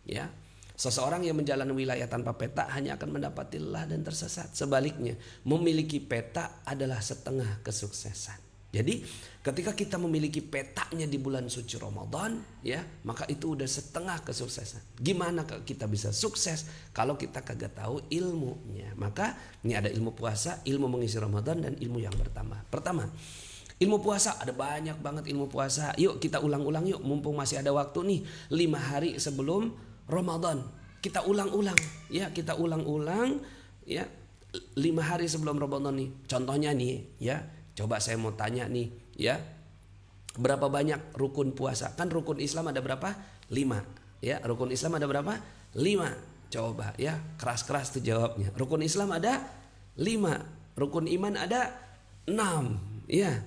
Ya. Seseorang yang menjalani wilayah tanpa peta hanya akan mendapati lelah dan tersesat. Sebaliknya, memiliki peta adalah setengah kesuksesan. Jadi, ketika kita memiliki petanya di bulan suci Ramadan, ya, maka itu udah setengah kesuksesan. Gimana kita bisa sukses kalau kita kagak tahu ilmunya? Maka ini ada ilmu puasa, ilmu mengisi Ramadan, dan ilmu yang pertama. Pertama, ilmu puasa, ada banyak banget ilmu puasa. Yuk kita ulang-ulang yuk, mumpung masih ada waktu nih, 5 hari sebelum Ramadan. Kita ulang-ulang, ya, kita ulang-ulang, ya, 5 hari sebelum Ramadan nih. Contohnya nih, ya, coba saya mau tanya nih, ya, berapa banyak rukun puasa? Kan rukun Islam ada berapa? 5, ya, rukun Islam ada berapa? 5. Coba, ya, keras-keras tuh jawabnya. Rukun Islam ada 5, rukun iman ada 6, ya.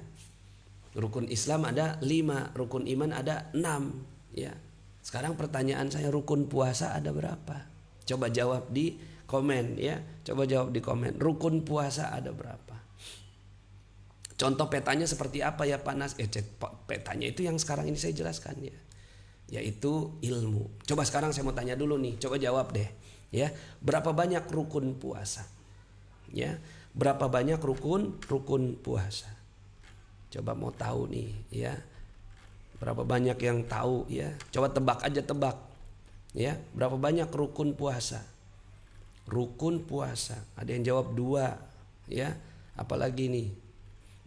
Rukun Islam ada 5, rukun iman ada 6, ya. Sekarang pertanyaan saya, rukun puasa ada berapa? Coba jawab di komen, ya. Coba jawab di komen. Rukun puasa ada berapa? Contoh petanya seperti apa ya Pak Nas? Petanya itu yang sekarang ini saya jelaskan ya. Yaitu ilmu. Coba sekarang saya mau tanya dulu nih. Coba jawab deh. Ya, berapa banyak rukun puasa? Ya, berapa banyak rukun puasa? Coba mau tahu nih, ya. Berapa banyak yang tahu ya? Coba tebak aja, tebak. Ya, berapa banyak rukun puasa? Rukun puasa. Ada yang jawab 2, ya. Apalagi nih?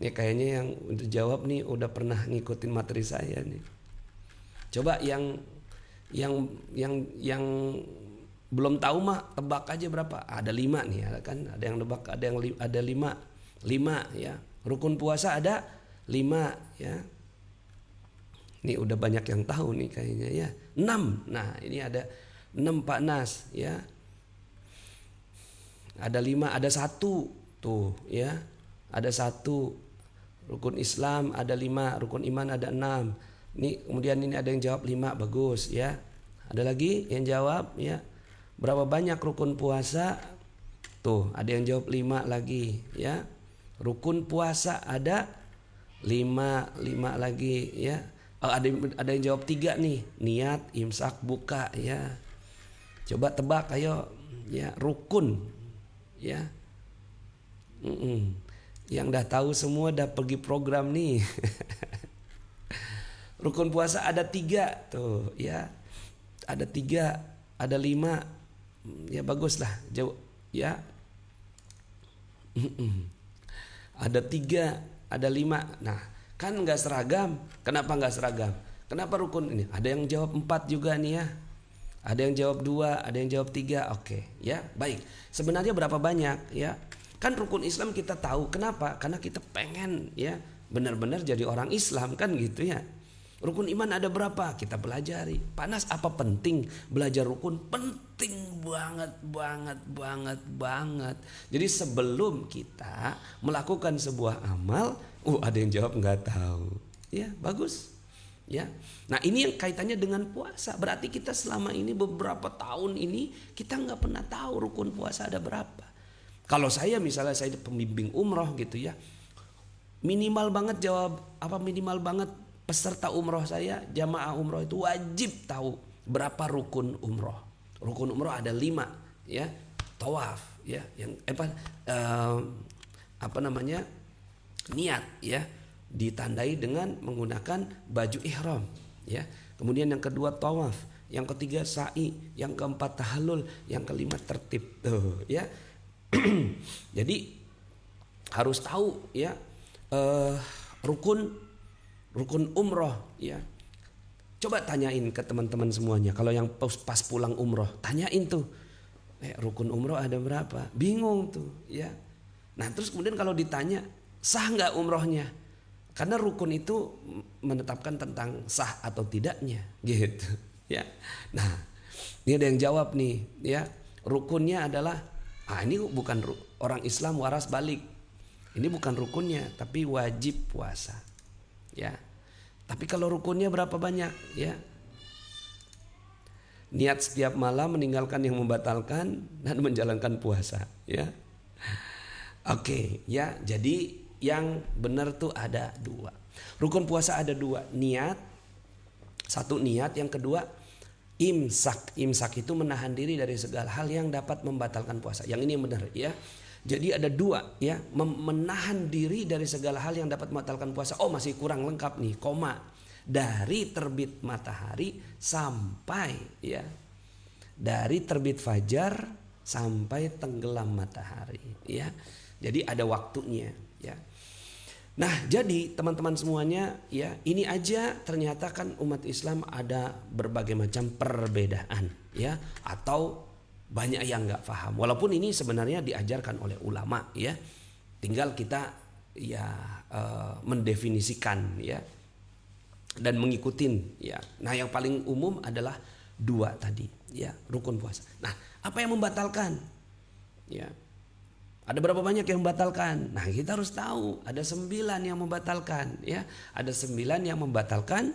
Nih kayaknya yang udah jawab nih udah pernah ngikutin materi saya nih. Coba yang belum tahu mah tebak aja berapa? Ada 5 nih, ya kan? Ada yang tebak, ada 5. 5 ya. Rukun puasa ada 5 ya. Ini udah banyak yang tahu nih kayaknya ya. 6. Nah, ini ada 6 Pak Nas ya. Ada 5, ada 1 tuh ya. Ada 1 rukun Islam, ada 5 rukun iman, ada 6. Ini kemudian ini ada yang jawab 5, bagus ya. Ada lagi yang jawab ya. Berapa banyak rukun puasa? Tuh, ada yang jawab 5 lagi ya. Rukun puasa ada 5 lagi ya. Ada yang jawab 3 nih, niat, imsak, buka ya. Coba tebak ayo ya, rukun ya. Yang dah tahu semua dah pergi program nih. Rukun puasa ada 3 tuh ya. Ada 3, ada 5. Ya baguslah jauh ya. Ada 3, ada 5. Nah, kan nggak seragam. Kenapa nggak seragam? Kenapa rukun ini? Ada yang jawab 4 juga nih ya. Ada yang jawab 2, ada yang jawab 3. Oke, ya, baik. Sebenarnya berapa banyak ya? Kan rukun Islam kita tahu. Kenapa? Karena kita pengen ya benar-benar jadi orang Islam kan gitu ya. Rukun iman ada berapa? Kita pelajari. Panas apa penting belajar rukun? Penting banget. Jadi sebelum kita melakukan sebuah amal, ada yang jawab nggak tahu. Ya, bagus. Ya. Nah, ini yang kaitannya dengan puasa. Berarti kita selama ini beberapa tahun ini kita nggak pernah tahu rukun puasa ada berapa. Kalau saya misalnya saya pembimbing umroh gitu ya, minimal banget peserta umroh saya, jamaah umroh itu wajib tahu berapa rukun umroh. Rukun umroh ada 5 ya. Tawaf ya, yang niat ya, ditandai dengan menggunakan baju ihram ya. Kemudian yang kedua tawaf, yang ketiga sa'i, yang keempat tahallul, yang kelima tertib tuh ya. Jadi harus tahu ya rukun umroh ya. Coba tanyain ke teman-teman semuanya, kalau yang pas pulang umroh tanyain tuh rukun umroh ada berapa, bingung tuh ya. Nah terus kemudian kalau ditanya sah nggak umrohnya, Karena rukun itu menetapkan tentang sah atau tidaknya gitu ya. Nah, ini ada yang jawab nih ya. Rukunnya adalah ini bukan orang Islam waras balik. Ini bukan rukunnya tapi wajib puasa. Ya. Tapi kalau rukunnya berapa banyak ya? Niat setiap malam meninggalkan yang membatalkan dan menjalankan puasa ya. Oke, ya. Jadi yang benar tuh ada 2. Rukun puasa ada 2. Niat. 1 niat, yang kedua imsak. Imsak itu menahan diri dari segala hal yang dapat membatalkan puasa. Yang ini yang benar ya. Jadi ada 2 ya, menahan diri dari segala hal yang dapat membatalkan puasa. Oh, masih kurang lengkap nih, koma. Dari terbit matahari sampai ya. Dari terbit fajar sampai tenggelam matahari ya. Jadi ada waktunya ya. Nah, jadi teman-teman semuanya ya, ini aja ternyata kan umat Islam ada berbagai macam perbedaan ya, atau banyak yang nggak paham. Walaupun ini sebenarnya diajarkan oleh ulama ya, tinggal kita ya mendefinisikan ya dan mengikutin ya. Nah, yang paling umum adalah 2 tadi ya, rukun puasa. Nah, apa yang membatalkan? Ya. Ada berapa banyak yang membatalkan? Nah, kita harus tahu ada 9 yang membatalkan ya. Ada 9 yang membatalkan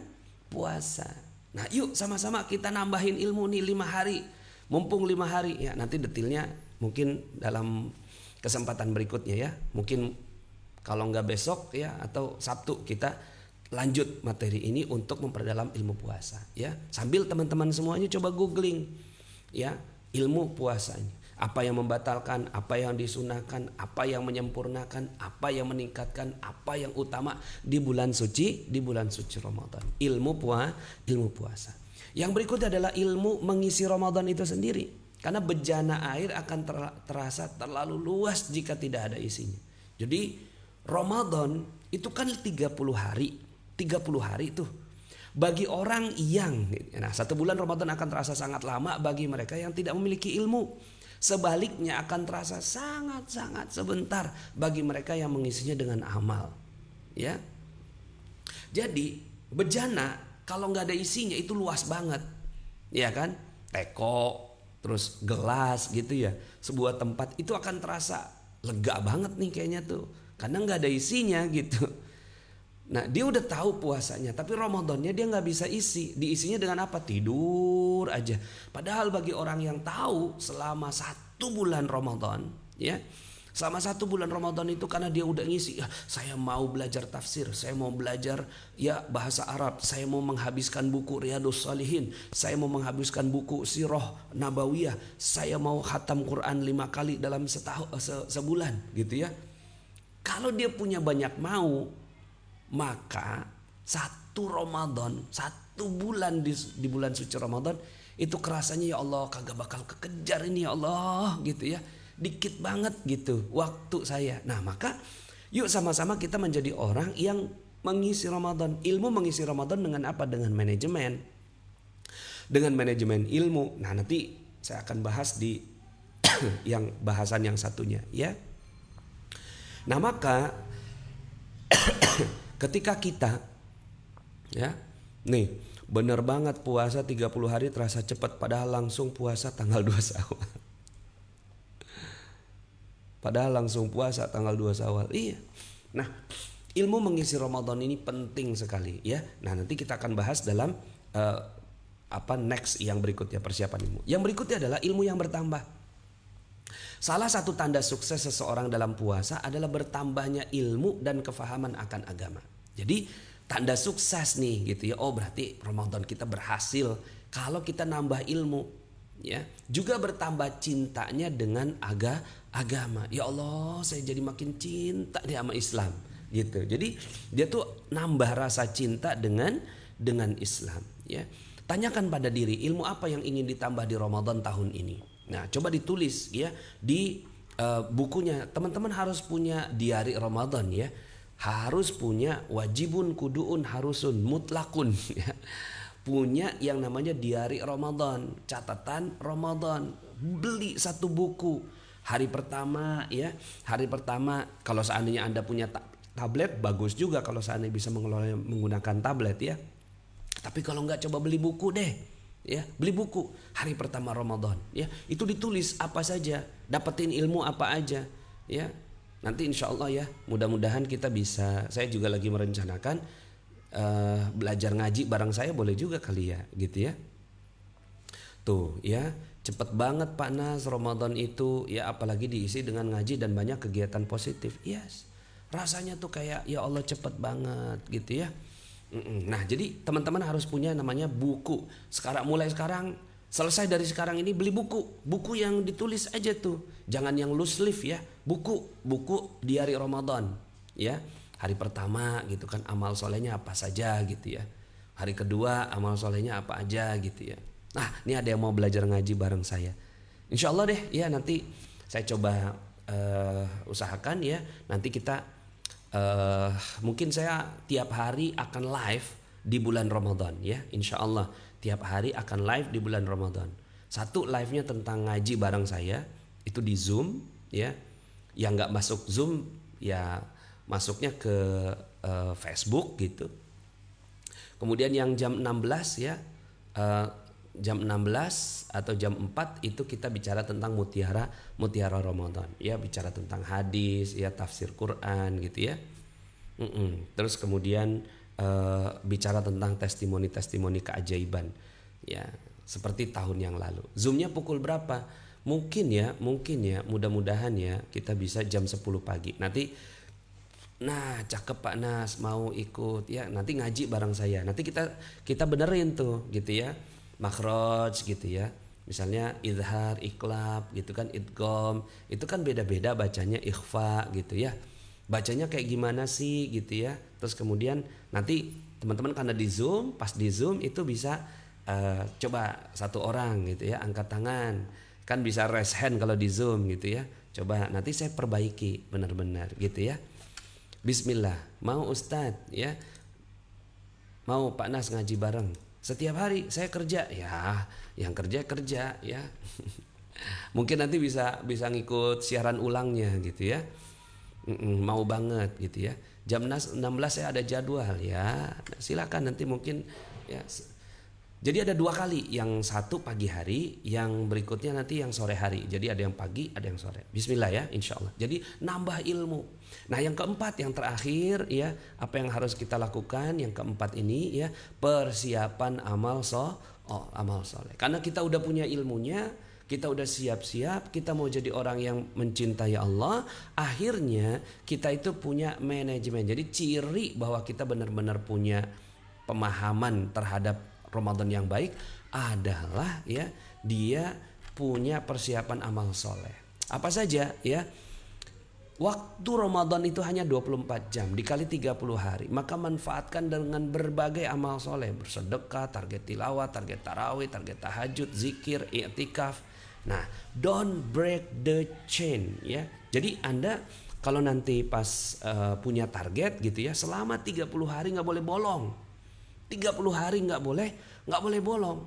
puasa. Nah, yuk sama-sama kita nambahin ilmu nih 5 hari. Mumpung 5 hari ya, nanti detailnya mungkin dalam kesempatan berikutnya ya. Mungkin kalau nggak besok ya atau Sabtu kita lanjut materi ini untuk memperdalam ilmu puasa ya. Sambil teman-teman semuanya coba googling ya ilmu puasa ini. Apa yang membatalkan, apa yang disunahkan, apa yang menyempurnakan, apa yang meningkatkan, apa yang utama di bulan suci Ramadan. Ilmu puasa. Yang berikutnya adalah ilmu mengisi Ramadan itu sendiri. Karena bejana air akan terasa terlalu luas jika tidak ada isinya. Jadi Ramadan itu kan 30 hari. 30 hari itu. Bagi orang yang, nah 1 bulan Ramadan akan terasa sangat lama bagi mereka yang tidak memiliki ilmu. Sebaliknya akan terasa sangat-sangat sebentar bagi mereka yang mengisinya dengan amal. Ya. Jadi bejana kalau nggak ada isinya itu luas banget. Ya kan? Teko, terus gelas gitu ya. Sebuah tempat itu akan terasa lega banget nih kayaknya tuh. Karena nggak ada isinya gitu. Nah, dia udah tahu puasanya, tapi Ramadannya dia nggak bisa isi. Diisinya dengan apa? Tidur aja. Padahal bagi orang yang tahu selama 1 bulan Ramadan, ya, selama 1 bulan Ramadan itu karena dia udah ngisi, ya, saya mau belajar tafsir, saya mau belajar ya bahasa Arab, saya mau menghabiskan buku Riyadhus Shalihin, saya mau menghabiskan buku Sirah Nabawiyah, saya mau khatam Quran 5 kali dalam sebulan, gitu ya. Kalau dia punya banyak mau, maka 1 Ramadan, 1 bulan di bulan suci Ramadan itu kerasanya ya Allah kagak bakal kekejar ini ya Allah gitu ya. Dikit banget gitu waktu saya. Nah, maka yuk sama-sama kita menjadi orang yang mengisi Ramadan. Ilmu mengisi Ramadan dengan apa? Dengan manajemen. Dengan manajemen ilmu. Nah, nanti saya akan bahas di yang bahasan yang satunya ya. Nah, maka ketika kita ya, nih bener banget puasa 30 hari terasa cepat padahal langsung puasa tanggal 2 Syawal. Padahal langsung puasa tanggal 2 Syawal. Iya. Nah, ilmu mengisi Ramadan ini penting sekali ya. Nah, nanti kita akan bahas dalam next yang berikutnya, persiapan ilmu. Yang berikutnya adalah ilmu yang bertambah. Salah satu tanda sukses seseorang dalam puasa adalah bertambahnya ilmu dan kefahaman akan agama. Jadi tanda sukses nih gitu ya. Oh, berarti Ramadan kita berhasil kalau kita nambah ilmu ya. Juga bertambah cintanya dengan agama. Ya Allah, saya jadi makin cinta nih sama Islam gitu. Jadi dia tuh nambah rasa cinta dengan Islam ya. Tanyakan pada diri, ilmu apa yang ingin ditambah di Ramadan tahun ini? Nah, coba ditulis ya di bukunya. Teman-teman harus punya diari Ramadan ya. Harus punya wajibun kuduun harusun mutlakun ya. Punya yang namanya diari Ramadan, catatan Ramadan. Beli 1 buku. Hari pertama ya. Hari pertama kalau seandainya Anda punya tablet bagus juga kalau seandainya bisa mengelola menggunakan tablet ya. Tapi kalau nggak, coba beli buku deh. Ya, beli buku hari pertama Ramadan ya, itu ditulis apa saja, dapetin ilmu apa aja ya. Nanti insya Allah ya, mudah-mudahan kita bisa, saya juga lagi merencanakan belajar ngaji bareng saya, boleh juga kali ya gitu ya. Tuh ya, cepet banget Pak Nas Ramadan itu ya, apalagi diisi dengan ngaji dan banyak kegiatan positif. Yes, rasanya tuh kayak ya Allah cepet banget gitu ya. Nah jadi teman-teman harus punya namanya buku. Mulai sekarang, selesai dari sekarang ini beli buku yang ditulis aja tuh, jangan yang loose leaf ya, buku di hari Ramadan ya. Hari pertama gitu kan amal solehnya apa saja gitu ya, hari kedua amal solehnya apa aja gitu ya. Nah ini ada yang mau belajar ngaji bareng saya, insya Allah deh ya, nanti saya coba usahakan ya, nanti kita mungkin saya tiap hari akan live di bulan Ramadan ya, insya Allah tiap hari akan live di bulan Ramadan. Satu live-nya tentang ngaji bareng saya, itu di Zoom ya. Yang nggak masuk Zoom ya masuknya ke Facebook gitu. Kemudian yang jam 16 ya, jam 16 atau jam 4 itu kita bicara tentang mutiara Ramadan ya, bicara tentang hadis ya, tafsir Quran gitu ya. Terus kemudian bicara tentang testimoni keajaiban ya, seperti tahun yang lalu. Zoomnya pukul berapa? Mungkin ya mudah-mudahan ya kita bisa jam 10 pagi nanti. Nah cakep Pak Nas, mau ikut ya, nanti ngaji bareng saya, nanti kita benerin tuh gitu ya, makhraj gitu ya, misalnya idhar, iqlab gitu kan, idgham itu kan beda-beda bacanya, ikhfa gitu ya, bacanya kayak gimana sih gitu ya. Terus kemudian nanti teman-teman karena di Zoom, pas di Zoom itu bisa coba satu orang gitu ya angkat tangan, kan bisa raise hand kalau di Zoom gitu ya. Coba nanti saya perbaiki benar-benar gitu ya. Bismillah, mau Ustadz ya, mau Pak Nas ngaji bareng. Setiap hari saya kerja ya, yang kerja ya. Mungkin nanti bisa ngikut siaran ulangnya gitu ya. Mau banget gitu ya. Jam 16 saya ada jadwal ya. Silakan nanti mungkin ya. Jadi ada 2 kali, yang satu pagi hari, yang berikutnya nanti yang sore hari. Jadi ada yang pagi, ada yang sore. Bismillah ya, insya Allah. Jadi nambah ilmu. Nah yang keempat, yang terakhir ya, apa yang harus kita lakukan? Yang keempat ini ya, persiapan amal soleh. Karena kita udah punya ilmunya, kita udah siap-siap, kita mau jadi orang yang mencintai Allah. Akhirnya kita itu punya manajemen. Jadi ciri bahwa kita benar-benar punya pemahaman terhadap Ramadan yang baik adalah ya, dia punya persiapan amal soleh. Apa saja ya? Waktu Ramadan itu hanya 24 jam dikali 30 hari. Maka manfaatkan dengan berbagai amal soleh, bersedekah, target tilawah, target tarawih, target tahajud, zikir, i'tikaf. Nah, don't break the chain ya. Jadi Anda kalau nanti pas punya target gitu ya, selama 30 hari nggak boleh bolong. 30 hari nggak boleh bolong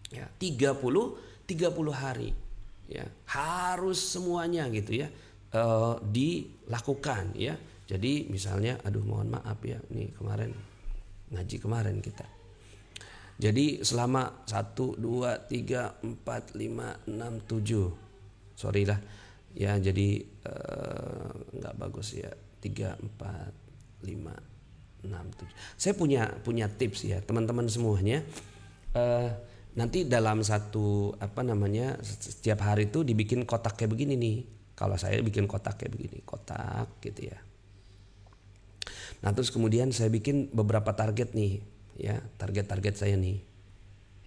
ya, 30 hari ya, harus semuanya gitu ya dilakukan ya. Jadi misalnya, aduh mohon maaf ya, ini ngaji kemarin kita, jadi selama 1, 2, 3, 4, 5, 6, 7 sorry lah ya, jadi nggak bagus ya, 3, 4, 5, 6, 7. Saya punya tips ya teman-teman semuanya. Nanti dalam setiap hari itu dibikin kotak kayak begini nih. Kalau saya bikin kotak kayak begini, kotak gitu ya. Nah terus kemudian saya bikin beberapa target nih ya, target saya nih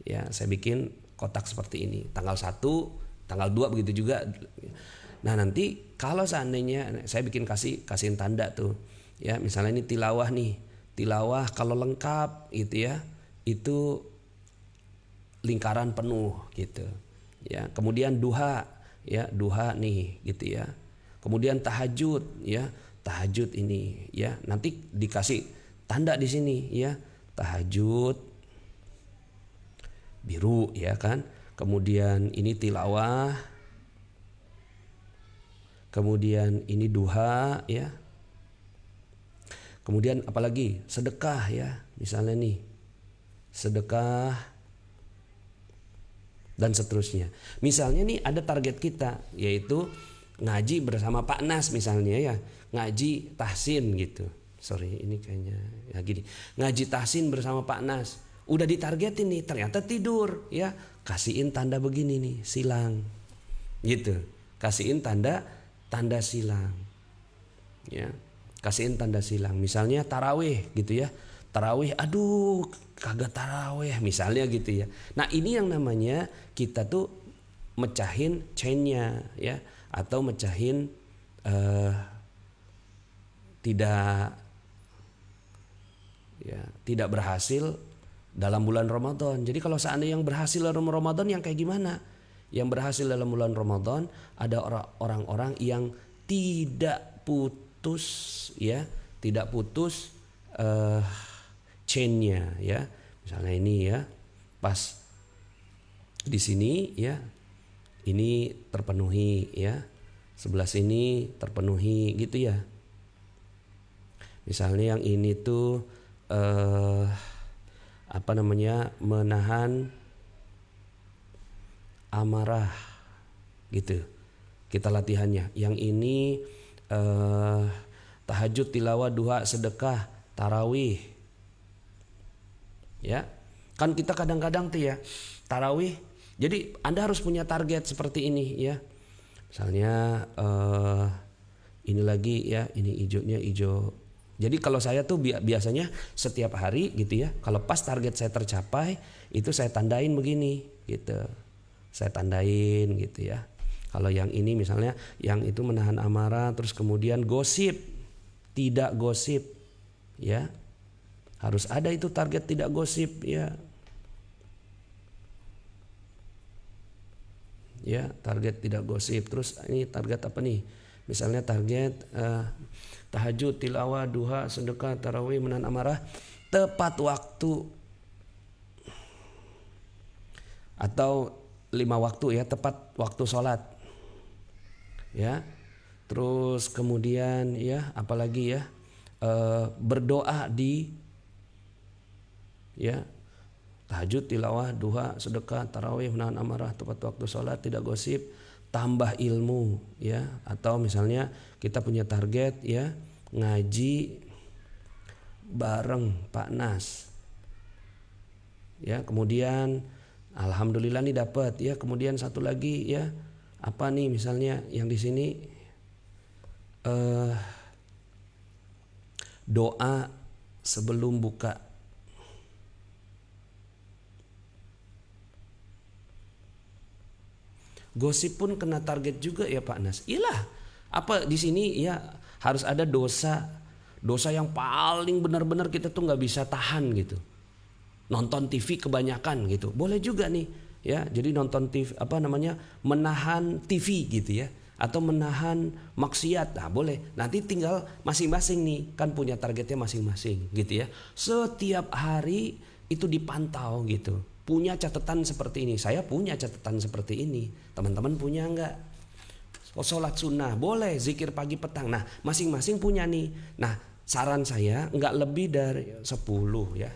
ya, saya bikin kotak seperti ini, tanggal 1, tanggal 2 begitu juga. Nah nanti kalau seandainya saya bikin kasihin tanda tuh ya, misalnya ini tilawah kalau lengkap gitu ya, itu lingkaran penuh gitu ya. Kemudian duha nih gitu ya. Kemudian tahajud ya, tahajud ini ya, nanti dikasih tanda di sini ya, tahajud biru ya kan. Kemudian ini tilawah, kemudian ini duha ya. Kemudian apalagi sedekah ya, misalnya nih sedekah dan seterusnya. Misalnya nih ada target kita yaitu ngaji bersama Pak Nas misalnya ya, ngaji tahsin gitu. Sorry ini kayaknya ya gini, ngaji tahsin bersama Pak Nas. Udah ditargetin nih, ternyata tidur ya, kasihin tanda begini nih, silang gitu. Kasihin tanda silang ya, kasihin tanda silang. Misalnya tarawih gitu ya, tarawih aduh kagak tarawih misalnya gitu ya. Nah ini yang namanya kita tuh mecahin chainnya ya, atau mecahin tidak berhasil dalam bulan Ramadan. Jadi kalau seandainya yang berhasil dalam Ramadan yang kayak gimana? Yang berhasil dalam bulan Ramadan ada orang-orang yang tidak putus ya, tidak putus chainnya ya. Misalnya ini ya, pas di sini ya, ini terpenuhi ya, sebelah sini terpenuhi gitu ya. Misalnya yang ini tuh menahan amarah gitu. Kita latihannya. Yang ini tahajud, tilawah, duha, sedekah, tarawih. Ya. Kan kita kadang-kadang tuh ya tarawih. Jadi Anda harus punya target seperti ini ya. Misalnya ini lagi ya, ini hijaunya hijau. Jadi kalau saya tuh biasanya setiap hari gitu ya, kalau pas target saya tercapai itu saya tandain begini gitu. Saya tandain gitu ya. Kalau yang ini misalnya yang itu menahan amarah, terus kemudian gosip, tidak gosip ya. Harus ada itu target tidak gosip ya. Ya, target tidak gosip. Terus ini target apa nih? Misalnya target tahajud, tilawah, duha, sedekah, tarawih, menahan amarah tepat waktu, atau 5 waktu ya, tepat waktu sholat ya. Terus kemudian ya apalagi ya, berdoa di ya, tahajud, tilawah, duha, sedekah, tarawih, menahan amarah, tepat waktu sholat, tidak gosip, tambah ilmu ya. Atau misalnya kita punya target ya, ngaji bareng Pak Nas ya, kemudian alhamdulillah nih dapat ya. Kemudian satu lagi ya, apa nih misalnya yang di sini doa sebelum buka. Gosip pun kena target juga ya Pak Nas. Iyalah, apa di sini ya harus ada dosa yang paling benar-benar kita tuh nggak bisa tahan gitu. Nonton TV kebanyakan gitu, boleh juga nih ya. Jadi nonton TV menahan TV gitu ya, atau menahan maksiat, nah boleh. Nanti tinggal masing-masing nih kan punya targetnya masing-masing gitu ya. Setiap hari itu dipantau gitu. Punya catatan seperti ini, saya punya catatan seperti ini, teman-teman punya enggak? Sholat sunnah boleh, zikir pagi petang, nah masing-masing punya nih. Nah saran saya enggak lebih dari 10 ya.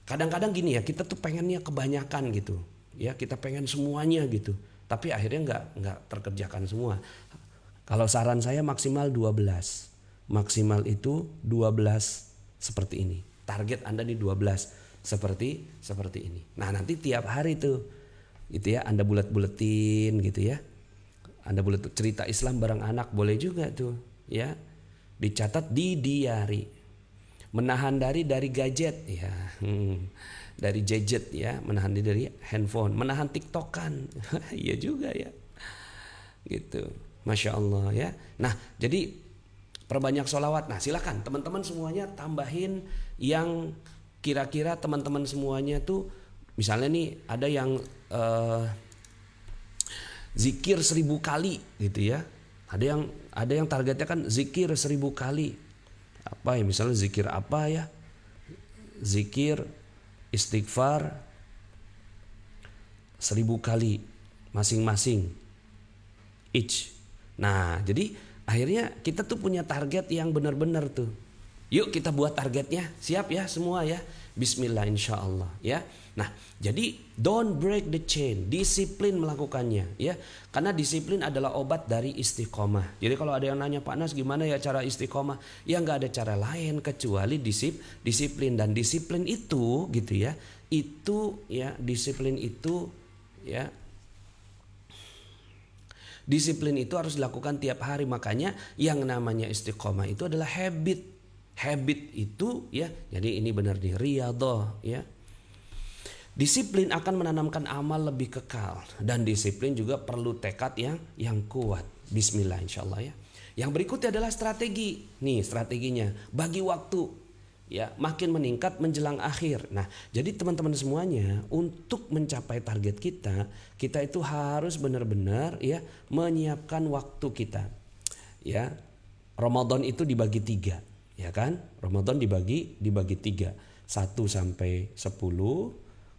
Kadang-kadang gini ya, kita tuh pengennya kebanyakan gitu ya, kita pengen semuanya gitu, tapi akhirnya enggak terkerjakan semua. Kalau saran saya maksimal 12, maksimal itu 12 seperti ini. Target Anda di 12 seperti ini. Nah nanti tiap hari tuh gitu ya, Anda bulet-buletin gitu ya. Anda bulet cerita Islam bareng anak boleh juga tuh ya. Dicatat di diary. Menahan dari gadget ya. Dari gadget ya, menahan diri dari handphone, menahan TikTokan. Iya juga ya. Gitu. Masya Allah ya. Nah jadi perbanyak sholawat. Nah silakan teman-teman semuanya tambahin yang kira-kira teman-teman semuanya tuh, misalnya nih ada yang zikir 1000 kali gitu ya. Ada yang targetnya kan zikir 1000 kali. Apa ya, misalnya zikir apa ya? Zikir istighfar 1000 kali masing-masing each. Nah, jadi akhirnya kita tuh punya target yang benar-benar tuh Yuk kita buat targetnya. Siap ya semua ya? Bismillah insya Allah ya. Nah, jadi don't break the chain, disiplin melakukannya ya. Karena disiplin adalah obat dari istiqomah. Jadi kalau ada yang nanya, Pak Nas gimana ya cara istiqomah? Ya nggak ada cara lain kecuali disiplin. Dan disiplin itu gitu ya. Itu ya, disiplin itu ya. Disiplin itu harus dilakukan tiap hari. Makanya yang namanya istiqomah itu adalah habit. Habit itu ya, jadi ini benar nih riyadhah ya. Disiplin akan menanamkan amal lebih kekal, dan disiplin juga perlu tekad yang kuat. Bismillah insyaallah ya. Yang berikutnya adalah strategi. Nih strateginya, bagi waktu ya, makin meningkat menjelang akhir. Nah, jadi teman-teman semuanya, untuk mencapai target kita itu harus benar-benar ya menyiapkan waktu kita. Ya. Ramadan itu dibagi 3. Ya kan? Ramadan dibagi 3. 1 sampai 10,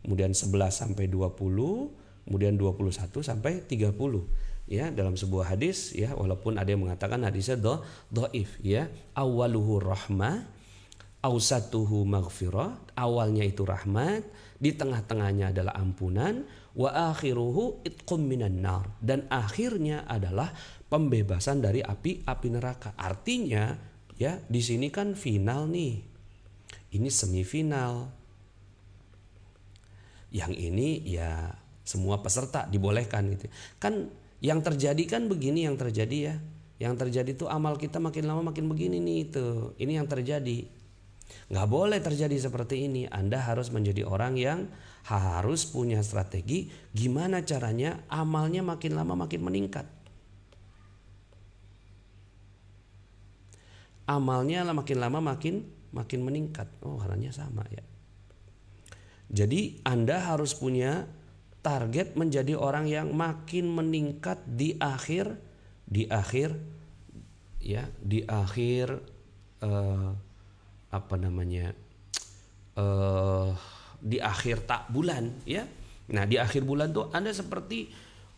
kemudian 11 sampai 20, kemudian 21 sampai 30. Ya, dalam sebuah hadis ya, walaupun ada yang mengatakan hadisnya dhaif ya. Awwaluhu rahmah, awsatuhu maghfirah. Awalnya itu rahmat, di tengah-tengahnya adalah ampunan, wa akhiruhu itqum minan nar, dan akhirnya adalah pembebasan dari api neraka. Artinya ya, di sini kan final nih. Ini semifinal. Yang ini ya semua peserta dibolehkan gitu. Kan yang terjadi kan begini yang terjadi ya. Yang terjadi tuh amal kita makin lama makin begini nih itu. Ini yang terjadi. Nggak boleh terjadi seperti ini. Anda harus menjadi orang yang harus punya strategi gimana caranya amalnya makin lama makin meningkat. Amalnya makin lama makin meningkat. Oh, caranya sama ya. Jadi Anda harus punya target menjadi orang yang makin meningkat di akhir di akhir tak bulan ya. Nah, di akhir bulan tuh Anda seperti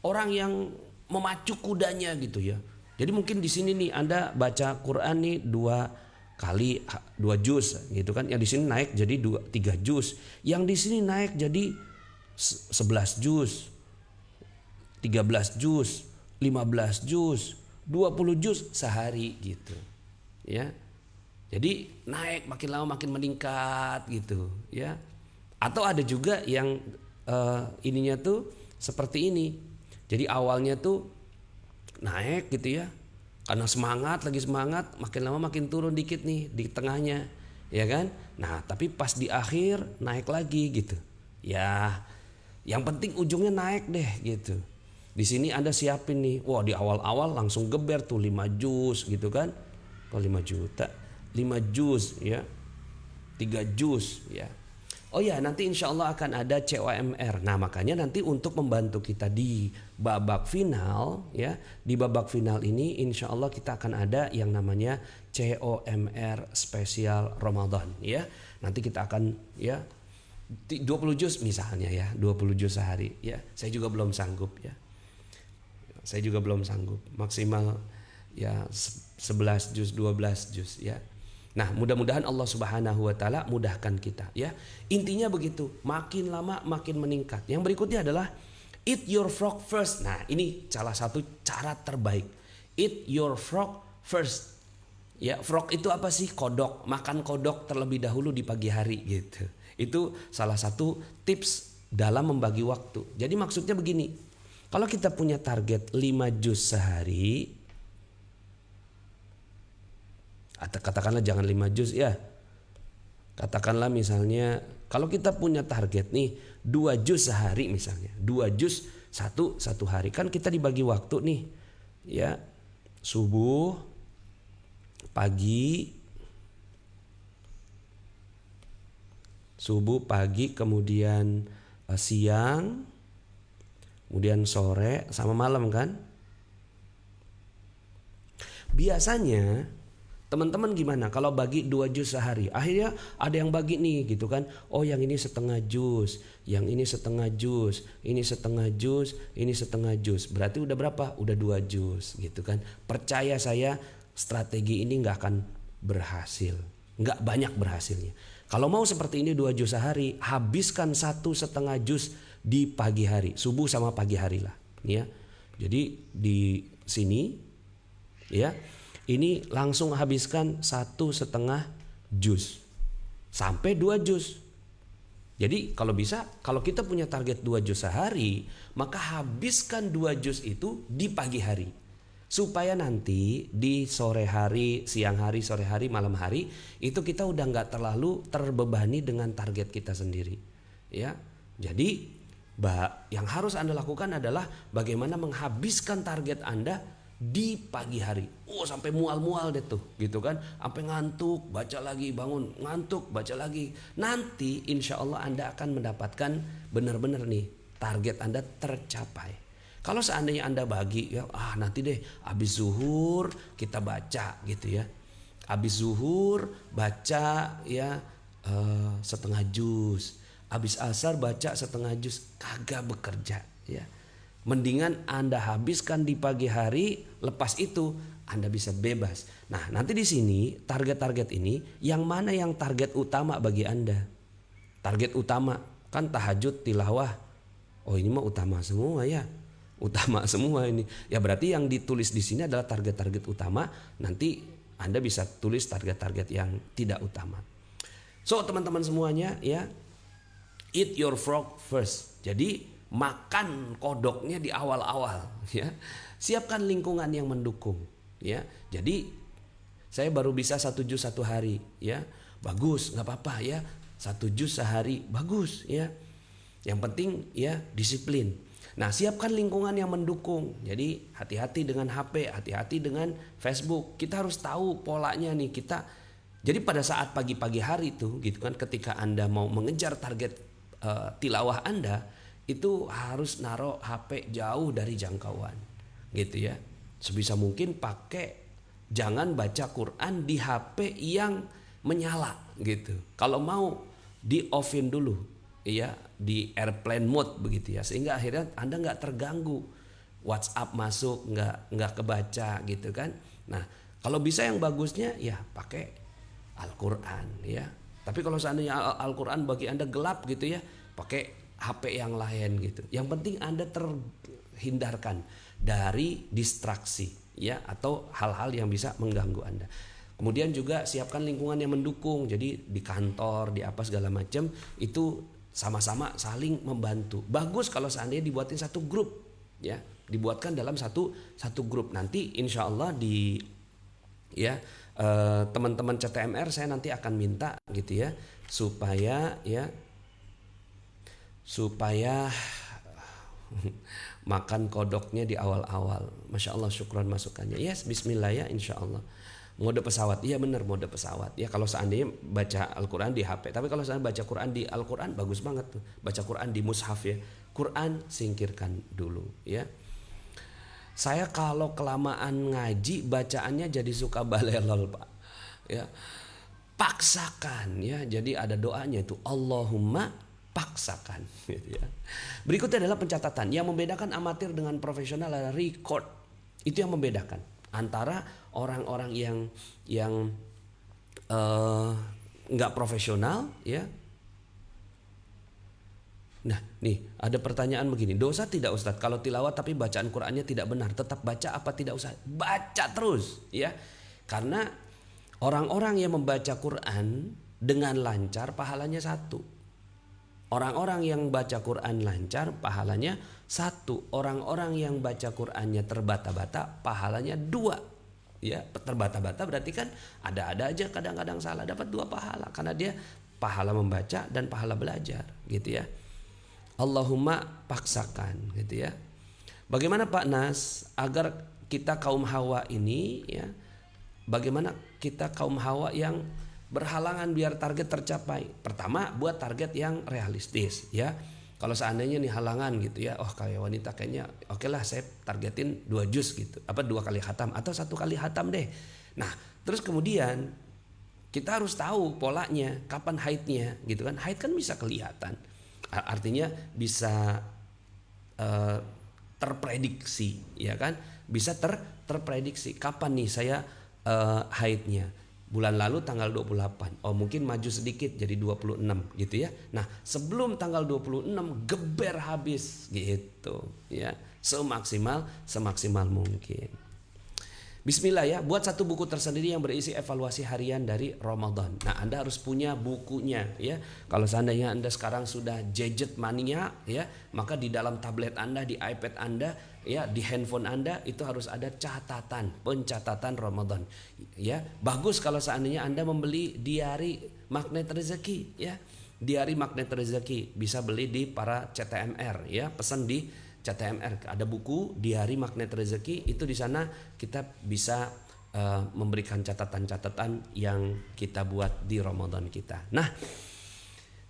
orang yang memacu kudanya gitu ya. Jadi mungkin di sini nih Anda baca Quran nih 2 juz gitu kan. Yang di sini naik jadi 3 juz. Yang di sini naik jadi 11 juz, 13 juz, 15 juz, 20 juz sehari gitu. Ya. Jadi naik makin lama makin meningkat gitu ya. Atau ada juga yang ininya tuh seperti ini. Jadi awalnya tuh naik gitu ya, karena lagi semangat, makin lama makin turun dikit nih di tengahnya ya kan. Nah tapi pas di akhir naik lagi gitu ya. Yang penting ujungnya naik deh gitu. Di sini Anda siapin nih, wah di awal-awal langsung geber tuh 5 juz gitu kan. Kalau 5 juta 5 juz ya, 3 juz ya. Oh ya, nanti insya Allah akan ada COMR. Nah makanya nanti untuk membantu kita di babak final ya, di babak final ini insya Allah kita akan ada yang namanya COMR spesial Ramadan ya. Nanti kita akan ya 20 juz misalnya ya, 20 juz sehari ya. Saya juga belum sanggup ya. Saya juga belum sanggup. Maksimal ya 11 juz, 12 juz ya. Nah, mudah-mudahan Allah Subhanahu wa taala mudahkan kita ya. Intinya begitu, makin lama makin meningkat. Yang berikutnya adalah eat your frog first. Nah, ini salah satu cara terbaik. Eat your frog first. Ya, frog itu apa sih? Kodok. Makan kodok terlebih dahulu di pagi hari gitu. Itu salah satu tips dalam membagi waktu. Jadi maksudnya begini. Kalau kita punya target 5 juz sehari, atau katakanlah jangan 5 juz ya. Katakanlah misalnya kalau kita punya target nih 2 juz sehari misalnya. 2 juz satu hari. Kan kita dibagi waktu nih. Ya. Subuh, pagi, kemudian siang, kemudian sore sama malam kan. Biasanya teman-teman gimana kalau bagi 2 juz sehari? Akhirnya ada yang bagi nih gitu kan. Oh yang ini setengah juz, yang ini setengah juz, ini setengah juz, ini setengah juz. Berarti udah berapa? Udah 2 juz gitu kan. Percaya saya strategi ini gak akan berhasil nggak banyak berhasilnya. Kalau mau seperti ini 2 juz sehari, habiskan 1,5 juz di pagi hari, subuh sama pagi hari lah, ya. Jadi di sini, ya, ini langsung habiskan 1,5 juz sampai 2 juz. Jadi kalau bisa, kalau kita punya target 2 juz sehari, maka habiskan 2 juz itu di pagi hari. Supaya nanti di sore hari, siang hari, sore hari, malam hari itu kita udah nggak terlalu terbebani dengan target kita sendiri, ya. Jadi yang harus Anda lakukan adalah bagaimana menghabiskan target Anda di pagi hari. Sampai mual-mual deh tuh, gitu kan? Sampai ngantuk, baca lagi, bangun, ngantuk, baca lagi. Nanti insya Allah Anda akan mendapatkan benar-benar nih target Anda tercapai. Kalau seandainya Anda bagi, ya nanti deh habis zuhur kita baca gitu ya. Habis zuhur baca ya setengah juz. Habis asar baca setengah juz, kagak bekerja ya. Mendingan Anda habiskan di pagi hari, lepas itu Anda bisa bebas. Nah, nanti di sini target-target ini yang mana yang target utama bagi Anda? Target utama kan tahajud, tilawah. Oh, ini mah utama semua ya. Utama semua ini. Ya berarti yang ditulis di sini adalah target-target utama. Nanti Anda bisa tulis target-target yang tidak utama. So, teman-teman semuanya ya, eat your frog first. Jadi makan kodoknya di awal-awal ya. Siapkan lingkungan yang mendukung ya. Jadi saya baru bisa 1 juz 1 hari ya. Bagus, nggak apa-apa ya. 1 juz sehari bagus ya. Yang penting ya disiplin. Nah, siapkan lingkungan yang mendukung. Jadi hati-hati dengan HP, hati-hati dengan Facebook. Kita harus tahu polanya nih kita. Jadi pada saat pagi-pagi hari itu gitu kan, ketika Anda mau mengejar target tilawah Anda, itu harus naruh HP jauh dari jangkauan. Gitu ya. Sebisa mungkin jangan baca Quran di HP yang menyala gitu. Kalau mau di offin dulu. Ya, di airplane mode begitu ya, sehingga akhirnya Anda nggak terganggu, WhatsApp masuk nggak kebaca gitu kan. Nah, kalau bisa yang bagusnya ya pakai Al-Quran ya. Tapi kalau seandainya Al-Quran bagi Anda gelap gitu ya, pakai HP yang lain gitu. Yang penting Anda terhindarkan dari distraksi ya, atau hal-hal yang bisa mengganggu Anda. Kemudian juga siapkan lingkungan yang mendukung. Jadi di kantor, di apa segala macam itu sama-sama saling membantu. Bagus kalau seandainya dibuatin satu grup ya, dibuatkan dalam satu grup. Nanti insya Allah teman-teman CTMR saya nanti akan minta gitu ya, supaya makan kodoknya di awal-awal. Masya Allah, syukron masukannya. Yes, bismillah ya, insya Allah. Mode pesawat, iya benar, mode pesawat. Ya kalau seandainya baca Al-Quran di HP. Tapi kalau seandainya baca Quran di Al-Quran bagus banget tuh. Baca Quran di mushaf ya. Quran singkirkan dulu ya. Saya kalau kelamaan ngaji bacaannya jadi suka balelol Pak. Ya. Paksakan ya. Jadi ada doanya itu, Allahumma paksakan gitu ya. Berikutnya adalah pencatatan. Yang membedakan amatir dengan profesional adalah record. Itu yang membedakan antara orang-orang yang nggak profesional ya. Nah nih ada pertanyaan begini, dosa tidak Ustadz kalau tilawat tapi bacaan Qurannya tidak benar, tetap baca apa tidak usah? Baca terus ya, karena orang-orang yang membaca Quran dengan lancar pahalanya 1. Orang-orang yang baca Quran lancar pahalanya 1. Orang-orang yang baca Qurannya terbata-bata pahalanya 2. Ya, terbata-bata berarti kan ada-ada aja, kadang-kadang salah, dapat 2 pahala karena dia pahala membaca dan pahala belajar gitu ya. Allahumma paksakan gitu ya. Bagaimana Pak Nas agar kita kaum Hawa ini ya, bagaimana kita kaum Hawa yang berhalangan biar target tercapai? Pertama, buat target yang realistis ya. Kalau seandainya nih halangan gitu ya, kayak wanita kayaknya oke lah saya targetin 2 juz gitu, 2 kali khatam atau 1 kali khatam deh. Nah terus kemudian kita harus tahu polanya, kapan haidnya gitu kan. Haid kan bisa kelihatan, artinya bisa terprediksi ya kan, bisa terprediksi kapan nih saya haidnya. Bulan lalu tanggal 28. Oh, mungkin maju sedikit jadi 26 gitu ya. Nah, sebelum tanggal 26 geber habis gitu ya. Semaksimal mungkin. Bismillah ya, buat satu buku tersendiri yang berisi evaluasi harian dari Ramadan. Nah, Anda harus punya bukunya ya. Kalau seandainya Anda sekarang sudah gadget mania ya, maka di dalam tablet Anda, di iPad Anda ya, di handphone Anda itu harus ada pencatatan Ramadan. Ya, bagus kalau seandainya Anda membeli diari magnet rezeki ya. Diari magnet rezeki bisa beli di para CTMR ya, pesan di CTMR, ada buku diari magnet rezeki, itu di sana kita bisa memberikan catatan-catatan yang kita buat di Ramadan kita. Nah,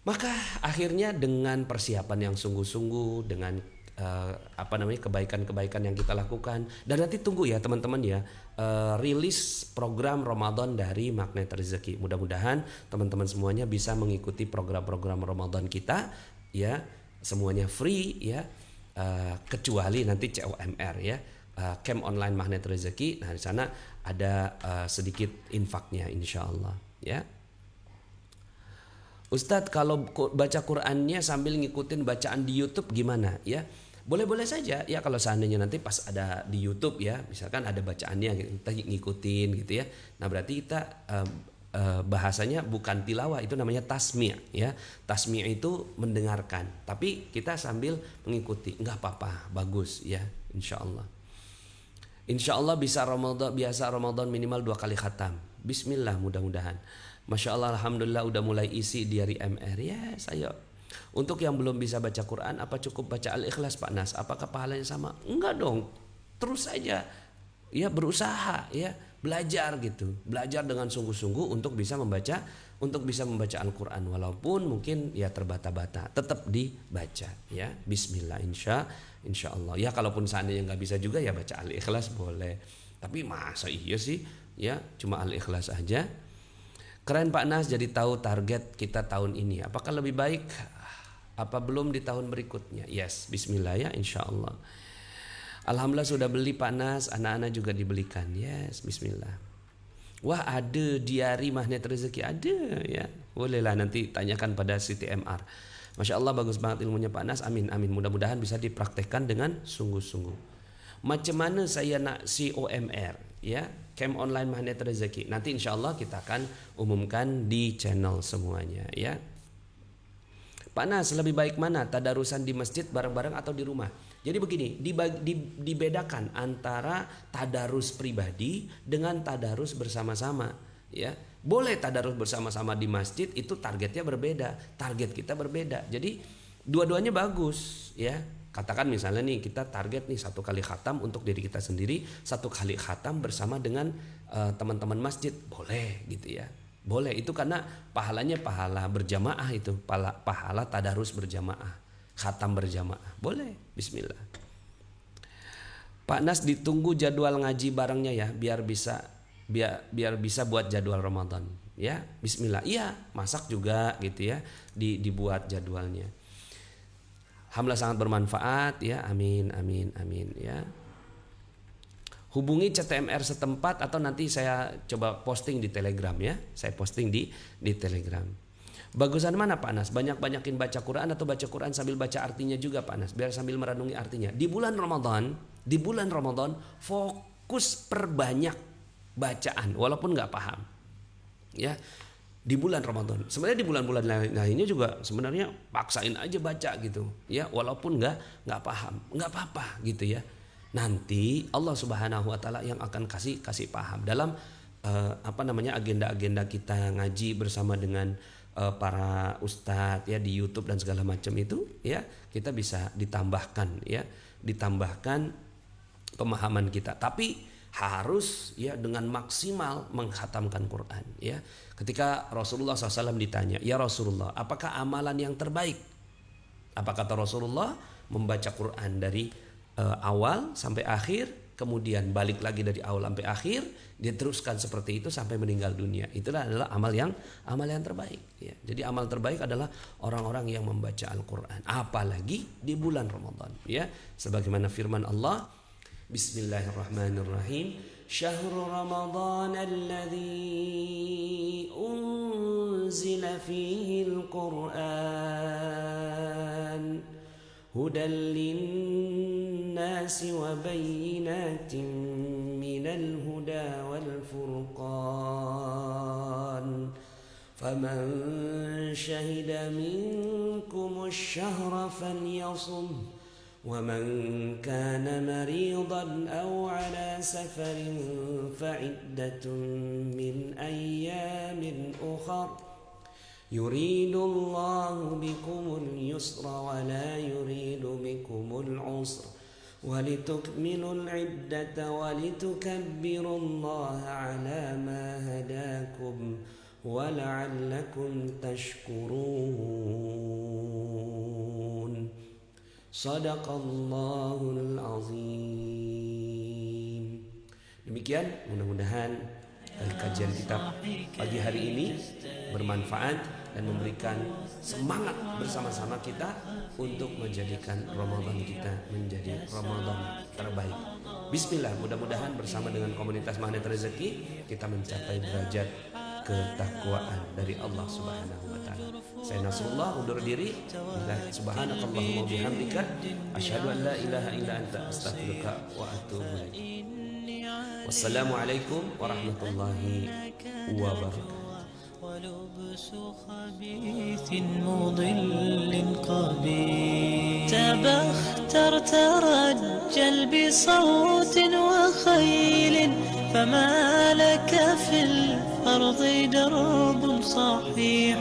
maka akhirnya dengan persiapan yang sungguh-sungguh, dengan kebaikan-kebaikan yang kita lakukan, dan nanti tunggu ya teman-teman ya, rilis program Ramadan dari Magnet Rezeki. Mudah-mudahan teman-teman semuanya bisa mengikuti program-program Ramadan kita ya, semuanya free ya. Kecuali nanti COMR ya, Camp Online Magnet Rezeki. Nah, di sana ada sedikit infaknya insya Allah ya. Ustadz, kalau baca Qurannya sambil ngikutin bacaan di YouTube gimana ya? Boleh-boleh saja ya, kalau seandainya nanti pas ada di YouTube ya, misalkan ada bacaannya kita ngikutin gitu ya. Nah, berarti kita bahasanya bukan tilawah, itu namanya tasmi' ya. Tasmi' itu mendengarkan, tapi kita sambil mengikuti, nggak apa-apa, bagus ya, insya Allah. Insya Allah biasa Ramadan minimal 2 kali khatam. Bismillah, mudah-mudahan. Masya Allah, alhamdulillah udah mulai isi diari MR ya. Saya untuk yang belum bisa baca Quran, apa cukup baca Al-Ikhlas Pak Nas? Apakah pahalanya sama? Enggak dong, terus saja ya, berusaha ya, belajar gitu, belajar dengan sungguh-sungguh untuk bisa membaca Al-Quran, walaupun mungkin ya terbata-bata, tetap dibaca ya. Bismillah, insya Allah ya. Kalaupun seandainya nggak bisa juga ya baca Al-Ikhlas boleh, tapi masa iya sih ya cuma Al-Ikhlas aja. Keren Pak Nas, jadi tahu target kita tahun ini. Apakah lebih baik apa belum di tahun berikutnya? Yes, bismillah ya, insya Allah. Alhamdulillah sudah beli Pak Nas, anak-anak juga dibelikan. Yes, bismillah. Wah, ada diari magnet rezeki, ada ya. Bolehlah nanti tanyakan pada Siti MR. Masya Allah, bagus banget ilmunya Pak Nas. Amin, amin. Mudah-mudahan bisa dipraktekkan dengan sungguh-sungguh. Macam mana saya nak COMR ya, Camp Online Magnet Rezeki? Nanti insya Allah kita akan umumkan di channel semuanya ya. Pak Nas, lebih baik mana, tadarusan di masjid bareng-bareng atau di rumah? Jadi begini, dibedakan antara tadarus pribadi dengan tadarus bersama-sama ya. Boleh tadarus bersama-sama di masjid, itu targetnya berbeda, target kita berbeda. Jadi dua-duanya bagus ya. Katakan misalnya nih, kita target nih 1 kali khatam untuk diri kita sendiri, 1 kali khatam bersama dengan teman-teman masjid, boleh gitu ya. Boleh, itu karena pahalanya pahala berjamaah, itu pahala tadarus berjamaah, khatam berjamaah. Boleh, bismillah. Pak Nas, ditunggu jadwal ngaji barengnya ya, biar bisa buat jadwal Ramadan ya. Bismillah. Iya, masak juga gitu ya, dibuat jadwalnya. Alhamdulillah sangat bermanfaat ya. Amin, amin, amin ya. Hubungi CTMR setempat atau nanti saya coba posting di Telegram ya. Saya posting di Telegram. Bagusan mana Pak Nas? Banyak-banyakin baca Quran atau baca Quran sambil baca artinya juga Pak Nas, biar sambil merenungi artinya. Di bulan Ramadan fokus perbanyak bacaan walaupun nggak paham. Ya. Di bulan Ramadan. Sebenarnya di bulan-bulan lainnya juga sebenarnya paksain aja baca gitu ya, walaupun nggak paham, nggak apa-apa gitu ya. Nanti Allah Subhanahu wa taala yang akan kasih paham dalam agenda-agenda kita ngaji bersama dengan para ustadz ya di YouTube dan segala macam itu ya, kita bisa ditambahkan pemahaman kita, tapi harus ya dengan maksimal menghatamkan Quran ya. Ketika Rasulullah SAW ditanya, ya Rasulullah, apakah amalan yang terbaik? Apa kata Rasulullah? Membaca Quran dari awal sampai akhir, kemudian balik lagi dari awal sampai akhir, dia teruskan seperti itu sampai meninggal dunia. Itulah adalah amal yang terbaik ya. Jadi amal terbaik adalah orang-orang yang membaca Al-Quran, apalagi di bulan Ramadan ya. Sebagaimana firman Allah, Bismillahirrahmanirrahim. Syahrul Ramadan alladzi فيه القرآن هدى للناس وبينات من الهدى والفرقان فمن شهد منكم الشهر فليصم ومن كان مريضا أو على سفر فعدة من أيام أخر يريد الله بكم اليسر ولا يريد بكم العسر ولتكملوا العدة ولتكبروا الله على ما هداكم ولعلكم تشكرون Sadaqallahul azim. Demikian mudah-mudahan kajian kita pagi hari ini bermanfaat dan memberikan semangat bersama-sama kita untuk menjadikan Ramadan kita menjadi Ramadan terbaik. Bismillah, mudah-mudahan bersama dengan komunitas Magnet Rezeki kita mencapai derajat ketakwaan dari Allah Subhanahu wa taala. Saya Nasrullah undur diri. Subhanakallahumma bihamdika asyhadu an la ilaha illa anta astaghfiruka wa atubu ilaik. Wassalamualaikum warahmatullahi wabarakatuh. ولبس خبيث مضل قبيح تبختر ترجل بصوت وخيل فما لك في الأرض درب صحيح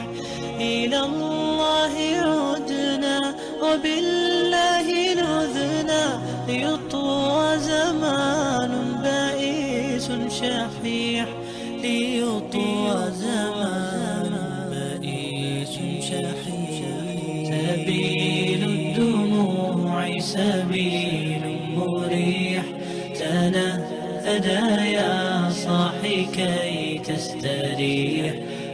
إلى الله عدنا وبالله نذنا ليطوى زمان بائس شحيح ليطوى زمان بائس شحيح سبيل الدموع سبيل مريح تنهدى يا صاحي كي تستريح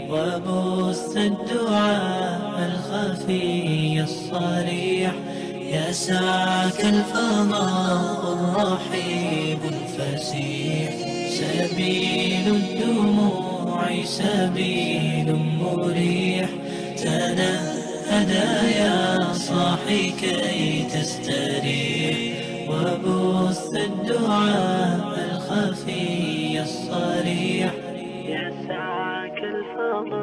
وبث الدعاء الخفي الصريح يسعك الفضاء الرحيب الفسيح سبيل الدموع سبيل مريح تنهدى يا صاحي كي تستريح وبث الدعاء الخفي الصريح يسعك الفضاء